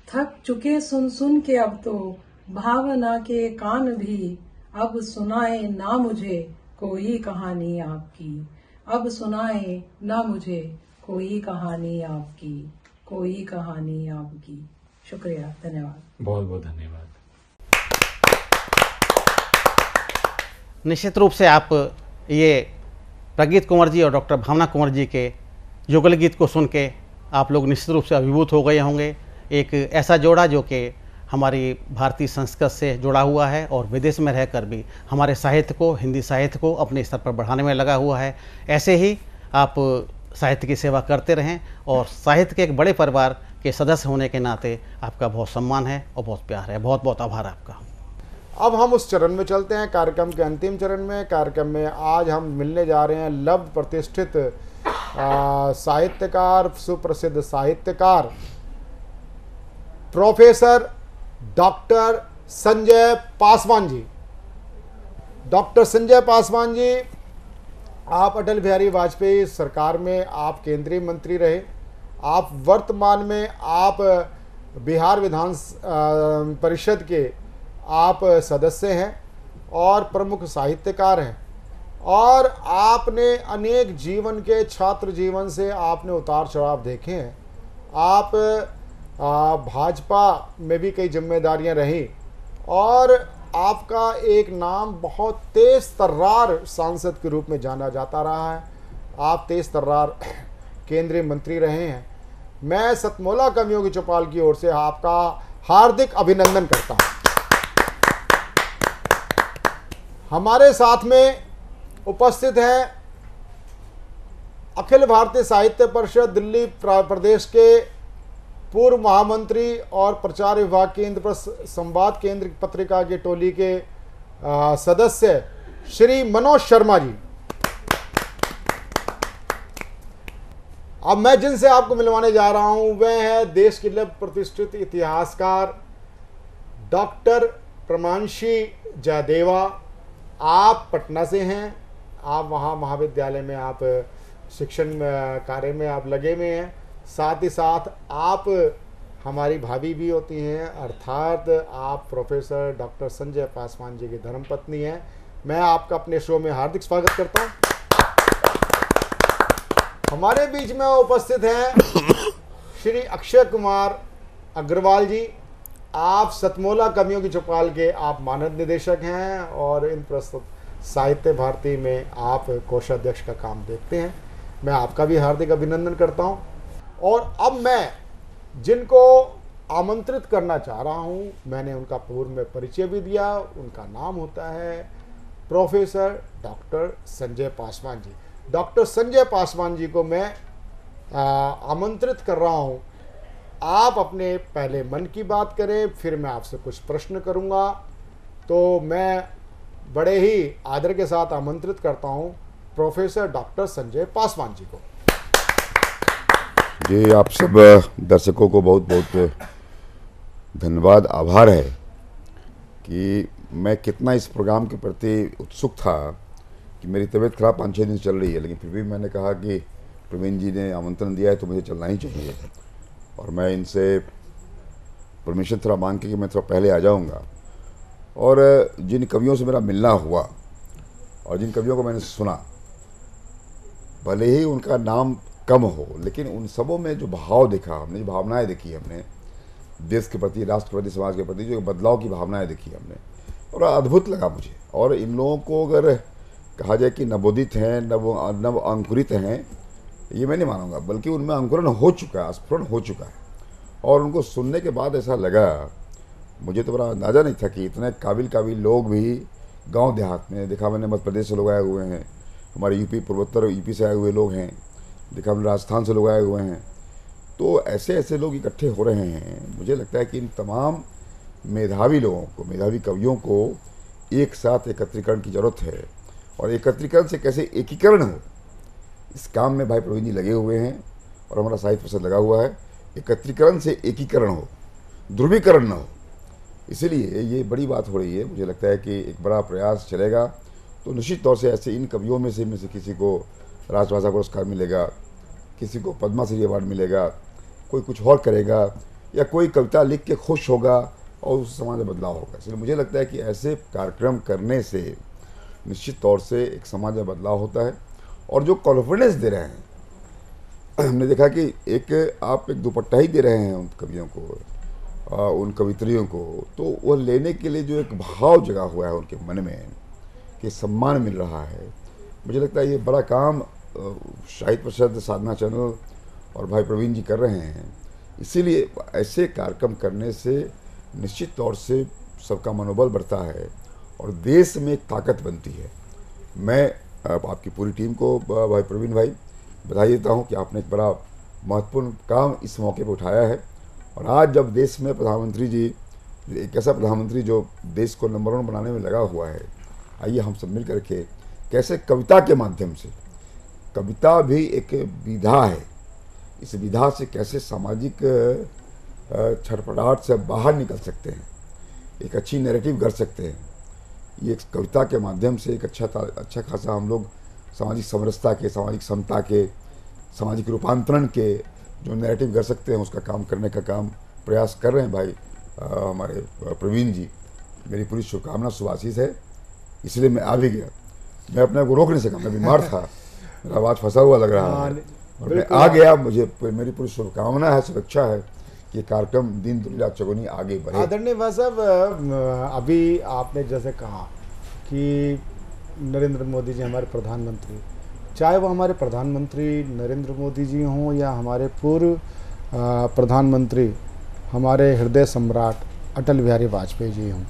थक चुके सुन सुन के अब तो भावना के कान भी, अब सुनाए ना मुझे कोई कहानी आपकी, अब सुनाए ना मुझे कोई कहानी आपकी, कोई कहानी आपकी। शुक्रिया, धन्यवाद। बहुत बहुत धन्यवाद। निश्चित रूप से आप ये प्रगीत कुंवर जी और डॉक्टर भावना कुंवर जी के युगल गीत को सुन के आप लोग निश्चित रूप से अभिभूत हो गए होंगे। एक ऐसा जोड़ा जो कि हमारी भारतीय संस्कृत से जुड़ा हुआ है और विदेश में रहकर भी हमारे साहित्य को, हिंदी साहित्य को अपने स्तर पर बढ़ाने में लगा हुआ है। ऐसे ही आप साहित्य की सेवा करते रहें और साहित्य के एक बड़े परिवार के सदस्य होने के नाते आपका बहुत सम्मान है और बहुत प्यार है। बहुत बहुत आभार आपका। अब हम उस चरण में चलते हैं, कार्यक्रम के अंतिम चरण में। कार्यक्रम में आज हम मिलने जा रहे हैं लब्ध प्रतिष्ठित साहित्यकार, सुप्रसिद्ध साहित्यकार professor doctor Sanjay Paswan ji. Doctor Sanjay Paswan ji आप अटल बिहारी वाजपेयी सरकार में आप केंद्रीय मंत्री रहे, आप वर्तमान में आप बिहार विधान परिषद के आप सदस्य हैं और प्रमुख साहित्यकार हैं, और आपने अनेक जीवन के छात्र जीवन से आपने उतार चढ़ाव देखे हैं। आप भाजपा में भी कई जिम्मेदारियां रहीं और आपका एक नाम बहुत तेज तर्रार सांसद के रूप में जाना जाता रहा है। आप तेज तर्रार केंद्रीय मंत्री रहे हैं। मैं सतमोला कवियों की चौपाल की ओर से आपका हार्दिक अभिनंदन करता हूं। हमारे साथ में उपस्थित हैं अखिल भारतीय साहित्य परिषद दिल्ली प्रदेश के पूर्व महामंत्री और प्रचार विभाग के इंद्रप्रस्थ संवाद केंद्र पत्रिका के टोली के सदस्य श्री मनोज शर्मा जी। अब मैं जिनसे आपको मिलवाने जा रहा हूं वह है देश के लिए प्रतिष्ठित इतिहासकार डॉक्टर प्रमांशी जयदेवा। आप पटना से हैं, आप वहाँ महाविद्यालय में आप शिक्षण कार्य में आप लगे हुए हैं, साथ ही साथ आप हमारी भाभी भी होती हैं, अर्थात आप प्रोफेसर डॉक्टर संजय पासवान जी की धर्मपत्नी हैं। मैं आपका अपने शो में हार्दिक स्वागत करता हूं। हमारे बीच में उपस्थित हैं श्री अक्षय कुमार अग्रवाल जी। आप सतमोला कवियों की चौपाल के आप मानद निदेशक हैं और इन प्रस्तुत साहित्य भारती में आप कोषाध्यक्ष का काम देखते हैं। मैं आपका भी हार्दिक अभिनंदन करता हूं। और अब मैं जिनको आमंत्रित करना चाह रहा हूं, मैंने उनका पूर्व में परिचय भी दिया। उनका नाम होता है professor doctor Sanjay Paswan ji. Doctor Sanjay Paswan ji को मैं आमंत्रित कर रहा हूं। आप अपने पहले मन की बात करें, फिर मैं आपसे कुछ प्रश्न करूंगा। तो मैं बड़े ही आदर के साथ आमंत्रित करता हूं प्रोफेसर डॉक्टर संजय पासवान जी को। जी, आप सब दर्शकों को बहुत बहुत धन्यवाद, आभार है कि मैं कितना इस प्रोग्राम के प्रति उत्सुक था कि मेरी तबीयत खराब 5-6 दिन चल रही है, लेकिन फिर भी मैंने कहा कि प्रवीण जी ने आमंत्रण दिया है तो मुझे चलना ही चाहिए। और मैं इनसे परमिशन थोड़ा मांग के कि मैं थोड़ा पहले आ जाऊंगा। और जिन कवियों से मेरा मिलना हुआ और जिन कवियों को मैंने सुना, भले ही उनका नाम कम हो, लेकिन उन सबों में जो भाव देखा हमने, जो भावनाएं देखी हमने देश के प्रति, राष्ट्र के प्रति, समाज के प्रति, जो बदलाव की भावनाएं देखी हमने, और अद्भुत लगा मुझे। और इन लोगों को अगर कहा जाए कि नवोदित हैं, नव अंकुरित हैं, ये मैं नहीं मानूंगा, बल्कि उनमें अंकुरण हो चुका है, स्फुरण हो चुका है। और उनको सुनने के बाद ऐसा लगा, मुझे तो बड़ा अंदाज़ा नहीं था कि इतने काबिल लोग भी गांव देहात में, देखा मैंने मध्य प्रदेश से लोग आए हुए हैं, हमारे यूपी पूर्वोत्तर यूपी से आए हुए लोग हैं, देखा हमने राजस्थान से लोग आए हुए हैं। तो ऐसे लोग इकट्ठे हो रहे हैं। मुझे लगता है कि इन तमाम मेधावी लोगों को, मेधावी कवियों को एक साथ एकत्रीकरण की ज़रूरत है। और एकत्रीकरण से कैसे एकीकरण हो, इस काम में भाई प्रवीण जी लगे हुए हैं और हमारा साहित्य परिषद लगा हुआ है। एकत्रीकरण से एकीकरण हो, ध्रुवीकरण न हो, इसीलिए ये बड़ी बात हो रही है। मुझे लगता है कि एक बड़ा प्रयास चलेगा तो निश्चित तौर से ऐसे इन कवियों में से किसी को राजभाषा पुरस्कार मिलेगा, किसी को पद्मश्री अवार्ड मिलेगा, कोई कुछ और करेगा, या कोई कविता लिख के खुश होगा और उस समाज में बदलाव होगा। इसलिए मुझे लगता है कि ऐसे कार्यक्रम करने से निश्चित तौर से एक समाज में बदलाव होता है। और जो कॉन्फिडेंस दे रहे हैं, हमने देखा कि आप एक दुपट्टा ही दे रहे हैं उन कवियों को, उन कवित्रियों को, तो वो लेने के लिए जो एक भाव जगा हुआ है उनके मन में कि सम्मान मिल रहा है। मुझे लगता है ये बड़ा काम साहित्य परिषद, साधना चैनल और भाई प्रवीण जी कर रहे हैं। इसीलिए ऐसे कार्यक्रम करने से निश्चित तौर से सबका मनोबल बढ़ता है और देश में एक ताकत बनती है। मैं आपकी पूरी टीम को, भाई प्रवीण भाई, बधाई देता हूँ कि आपने एक बड़ा महत्वपूर्ण काम इस मौके पर उठाया है। और आज जब देश में प्रधानमंत्री जी, एक ऐसा प्रधानमंत्री जो देश को नंबर 1 बनाने में लगा हुआ है, आइए हम सब मिल करके कैसे कविता के माध्यम से, कविता भी एक विधा है, इस विधा से कैसे सामाजिक छटपटाहट से बाहर निकल सकते हैं, एक अच्छी नैरेटिव कर सकते हैं। ये एक कविता के माध्यम से एक अच्छा खासा हम लोग सामाजिक समरसता के, सामाजिक समता के, सामाजिक रूपांतरण के जो नैरेटिव कर सकते हैं उसका काम करने का काम प्रयास कर रहे हैं भाई हमारे प्रवीण जी। मेरी पूरी शुभकामना सुभाषित है, इसलिए मैं आ भी गया। मैं अपने आप को रोक नहीं सका, मैं बीमार था, मेरा आवाज़ फंसा हुआ लग रहा है और मैं आ गया। मुझे मेरी पूरी शुभकामना है, शुभेच्छा है कि कार्यक्रम दिन दुनिया चौगुनी आगे बढ़े। आदरणीय भाई साहब, अभी आपने जैसे कहा कि नरेंद्र मोदी जी हमारे प्रधानमंत्री, चाहे वो हमारे प्रधानमंत्री नरेंद्र मोदी जी हों या हमारे पूर्व प्रधानमंत्री हमारे हृदय सम्राट अटल बिहारी वाजपेयी जी हों।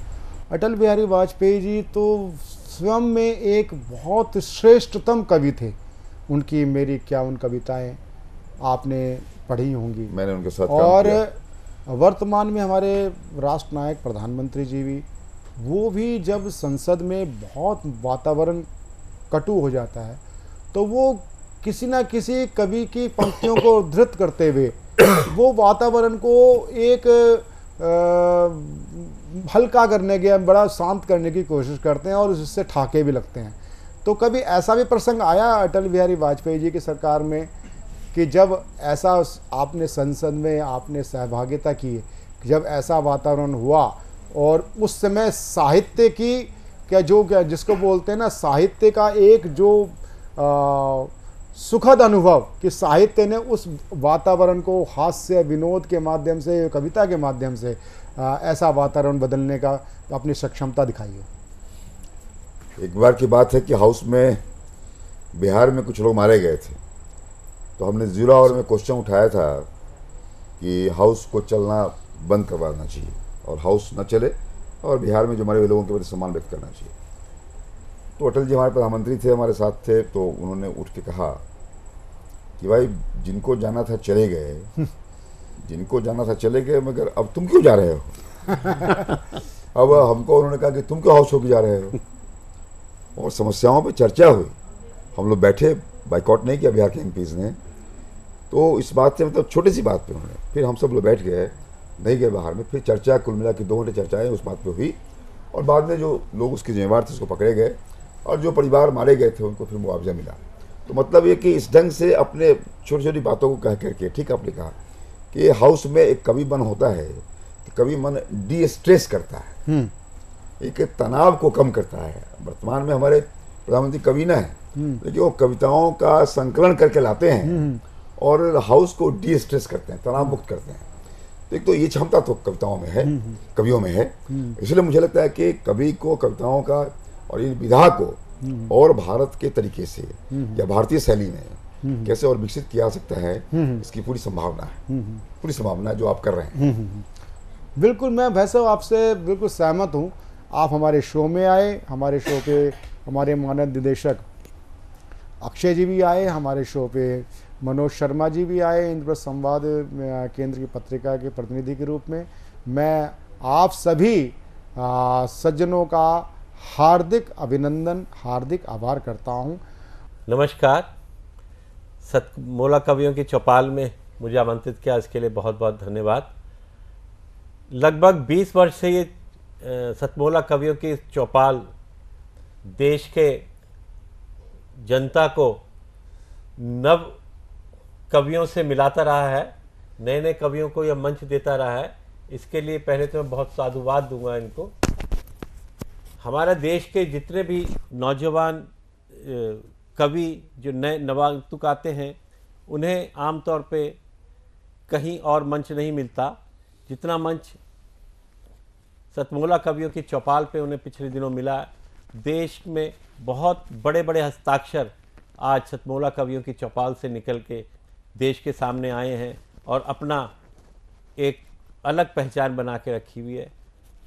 अटल बिहारी वाजपेयी जी तो स्वयं में एक बहुत श्रेष्ठतम कवि थे। उनकी मेरी क्या उन कविताएं आपने पढ़ी होंगी, मैंने उनके साथ और वर्तमान में हमारे राष्ट्र नायक प्रधानमंत्री जी भी, वो भी जब संसद में बहुत वातावरण कटु हो जाता है तो वो किसी ना किसी कवि की पंक्तियों को उद्धृत करते हुए वो वातावरण को एक हल्का करने के, बड़ा शांत करने की कोशिश करते हैं और उससे ठाके भी लगते हैं। तो कभी ऐसा भी प्रसंग आया अटल बिहारी वाजपेयी जी की सरकार में कि जब ऐसा आपने संसद में आपने सहभागिता की, जब ऐसा वातावरण हुआ और उस समय साहित्य की क्या जिसको बोलते हैं ना, साहित्य का एक जो सुखद अनुभव कि साहित्य ने उस वातावरण को हास्य विनोद के माध्यम से, कविता के माध्यम से ऐसा वातावरण बदलने का अपनी सक्षमता दिखाई है। एक बार की बात है कि हाउस में बिहार में कुछ लोग मारे गए थे, तो हमने 0 आवर में क्वेश्चन उठाया था कि हाउस को चलना बंद करवाना चाहिए और हाउस न चले और बिहार में जो मरे हुए लोगों के प्रति सम्मान व्यक्त करना चाहिए। तो अटल जी हमारे प्रधानमंत्री थे, हमारे साथ थे, तो उन्होंने उठ के कहा कि भाई जिनको जाना था चले गए, जिनको जाना था चले गए, मगर अब तुम क्यों जा रहे हो? अब हमको उन्होंने कहा कि तुम क्यों हाउस होके जा रहे हो? और समस्याओं पे चर्चा हुई, हम लोग बैठे, बाइकआउट नहीं किया बिहार के एमपीज ने। तो इस बात से मतलब छोटी सी बात पे उन्होंने, फिर हम सब लोग बैठ गए, नहीं गए बाहर में, फिर चर्चा कुल मिला के 2 घंटे चर्चाएं उस बात पे हुई और बाद में जो लोग उसके जिम्मेवार थे उसको पकड़े गए और जो परिवार मारे गए थे उनको फिर मुआवजा मिला। तो मतलब ये कि इस ढंग से अपने छोटी छोटी बातों को कह करके, ठीक आपने कहा कि हाउस में एक कवि मन होता है, कवि मन डी स्ट्रेस करता है, एक तनाव को कम करता है। वर्तमान में हमारे प्रधानमंत्री कवि न है, लेकिन वो कविताओं का संकलन करके लाते हैं और हाउस को डी स्ट्रेस करते हैं, तनाव मुक्त करते हैं। तो एक तो ये क्षमता तो कविताओं में है, कवियों में है। इसलिए मुझे लगता है कि कवि को कविताओं का और इन विधा को और भारत के तरीके से या भारतीय शैली में कैसे और विकसित किया जा सकता है, इसकी पूरी संभावना है, पूरी संभावना है जो आप कर रहे हैं। बिल्कुल, मैं भाई साहब आपसे बिल्कुल सहमत हूँ। आप हमारे शो में आए, हमारे शो पे हमारे मानद निदेशक अक्षय जी भी आए, हमारे शो पे मनोज शर्मा जी भी आए, इंद्रप्रस्थ संवाद केंद्र की पत्रिका के प्रतिनिधि के रूप में। मैं आप सभी सज्जनों का हार्दिक अभिनंदन, हार्दिक आभार करता हूं। नमस्कार। सतमोला कवियों की चौपाल में मुझे आमंत्रित किया, इसके लिए बहुत बहुत धन्यवाद। लगभग 20 वर्ष से ये सतमोला कवियों की चौपाल देश के जनता को नव कवियों से मिलाता रहा है, नए नए कवियों को यह मंच देता रहा है। इसके लिए पहले तो मैं बहुत साधुवाद दूंगा इनको। हमारे देश के जितने भी नौजवान कवि जो नए नवागंतुक आते हैं, उन्हें आमतौर पे कहीं और मंच नहीं मिलता जितना मंच सतमोला कवियों की चौपाल पे उन्हें पिछले दिनों मिला। देश में बहुत बड़े बड़े हस्ताक्षर आज सतमोला कवियों की चौपाल से निकल के देश के सामने आए हैं और अपना एक अलग पहचान बना के रखी हुई है।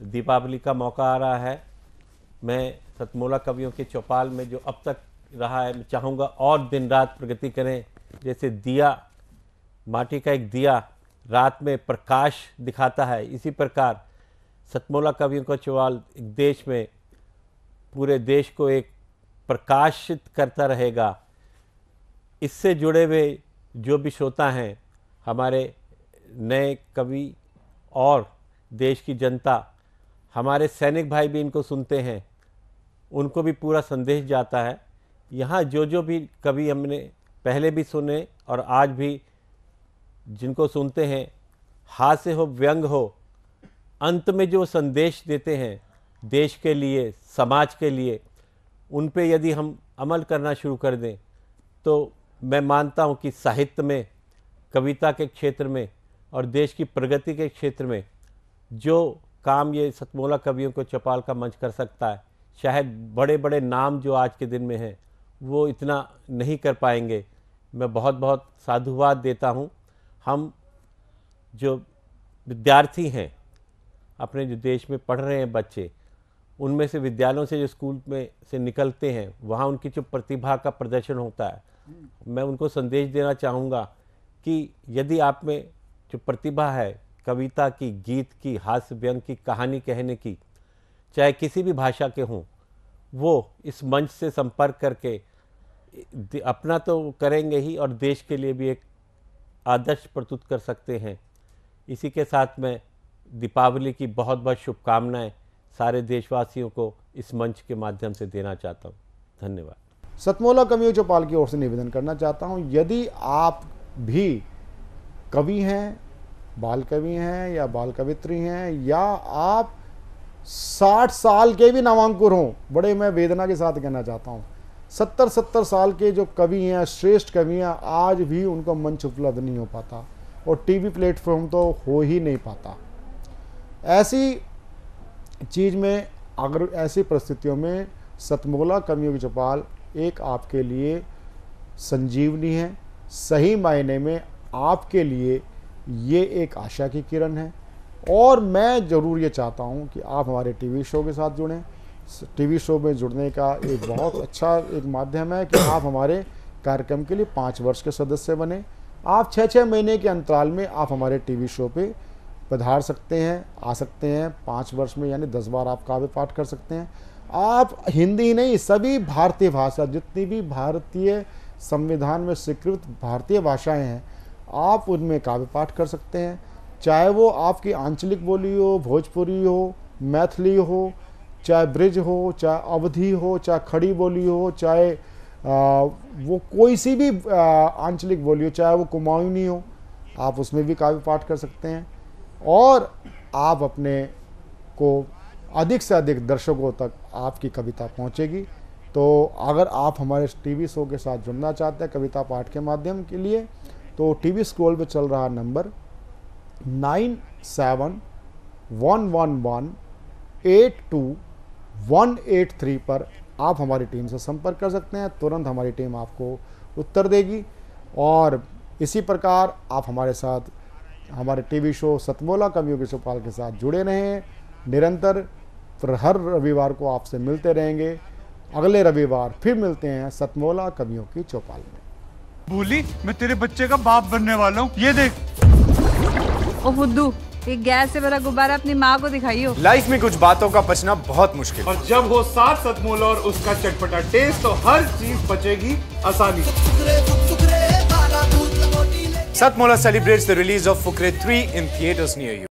दीपावली का मौका आ रहा है, मैं सतमोला कवियों की चौपाल में जो अब तक रहा है, मैं चाहूँगा और दिन रात प्रगति करें। जैसे दिया, माटी का एक दिया रात में प्रकाश दिखाता है, इसी प्रकार सतमोला कवियों का चौपाल एक देश में पूरे देश को एक प्रकाशित करता रहेगा। इससे जुड़े हुए जो भी श्रोता हैं, हमारे नए कवि और देश की जनता, हमारे सैनिक भाई भी इनको सुनते हैं, उनको भी पूरा संदेश जाता है यहाँ जो भी कवि हमने पहले भी सुने और आज भी जिनको सुनते हैं, हास्य हो व्यंग हो, अंत में जो संदेश देते हैं देश के लिए, समाज के लिए, उन पे यदि हम अमल करना शुरू कर दें तो मैं मानता हूँ कि साहित्य में, कविता के क्षेत्र में और देश की प्रगति के क्षेत्र में जो काम ये सतमोला कवियों को चौपाल का मंच कर सकता है, शायद बड़े बड़े नाम जो आज के दिन में हैं वो इतना नहीं कर पाएंगे। मैं बहुत बहुत साधुवाद देता हूँ। हम जो विद्यार्थी हैं, अपने जो देश में पढ़ रहे हैं बच्चे, उनमें से विद्यालयों से जो स्कूल में से निकलते हैं, वहाँ उनकी जो प्रतिभा का प्रदर्शन होता है, मैं उनको संदेश देना चाहूँगा कि यदि आप में जो प्रतिभा है कविता की, गीत की, हास्य व्यंग की, कहानी कहने की, चाहे किसी भी भाषा के हों, वो इस मंच से संपर्क करके अपना तो करेंगे ही और देश के लिए भी एक आदर्श प्रस्तुत कर सकते हैं। इसी के साथ मैं दीपावली की बहुत बहुत शुभकामनाएं सारे देशवासियों को इस मंच के माध्यम से देना चाहता हूं। धन्यवाद। सतमोला कवियों चौपाल की ओर से निवेदन करना चाहता हूं, यदि आप भी कवि हैं, बाल कवि हैं या बाल कवित्री हैं, या आप 60 साल के भी नामांकुर हों, बड़े मैं वेदना के साथ कहना चाहता हूं, 70 साल के जो कवि हैं, श्रेष्ठ कवि हैं, आज भी उनको मंच उपलब्ध नहीं हो पाता और टीवी प्लेटफॉर्म तो हो ही नहीं पाता। ऐसी चीज़ में, अगर ऐसी परिस्थितियों में सतमोला कवियों की चौपाल एक आपके लिए संजीवनी है। सही मायने में आपके लिए ये एक आशा की किरण है। और मैं ज़रूर ये चाहता हूँ कि आप हमारे टीवी शो के साथ जुड़ें। टीवी शो में जुड़ने का एक बहुत अच्छा एक माध्यम है कि आप हमारे कार्यक्रम के लिए 5 वर्ष के सदस्य बने। आप 6-6 महीने के अंतराल में आप हमारे टीवी शो पे पधार सकते हैं, आ सकते हैं। 5 वर्ष में यानी 10 बार आप काव्य पाठ कर सकते हैं। आप हिंदी ही नहीं, सभी भारतीय भाषा, जितनी भी भारतीय संविधान में स्वीकृत भारतीय भाषाएं हैं, आप उनमें काव्य पाठ कर सकते हैं। चाहे वो आपकी आंचलिक बोली हो, भोजपुरी हो, मैथिली हो, चाहे ब्रिज हो, चाहे अवधी हो, चाहे खड़ी बोली हो, चाहे वो कोई सी भी आंचलिक बोली हो, चाहे वो कुमाऊनी हो, आप उसमें भी काव्य पाठ कर सकते हैं। और आप अपने को अधिक से अधिक दर्शकों तक आपकी कविता पहुंचेगी। तो अगर आप हमारे टीवी शो के साथ जुड़ना चाहते हैं कविता पाठ के माध्यम के लिए, तो टीवी स्क्रॉल पे चल रहा नंबर 9711182183 पर आप हमारी टीम से संपर्क कर सकते हैं। तुरंत हमारी टीम आपको उत्तर देगी। और इसी प्रकार आप हमारे साथ हमारे टीवी शो सतमोला कवियों की चौपाल के साथ जुड़े रहें। निरंतर हर रविवार को आपसे मिलते रहेंगे। अगले रविवार फिर मिलते हैं सतमोला कवियों की चौपाल में। भूली, मैं तेरे बच्चे का बाप बनने वाला हूँ, ये देख। ओ फुद्दू, एक गैस से भरा गुब्बारा अपनी माँ को दिखाइयो। लाइफ में कुछ बातों का पचना बहुत मुश्किल है। और जब हो साथ सतमोला और उसका चटपटा टेस्ट, तो हर चीज पचेगी आसानी से। Satmola celebrates the release of Fukre 3 in theaters near you.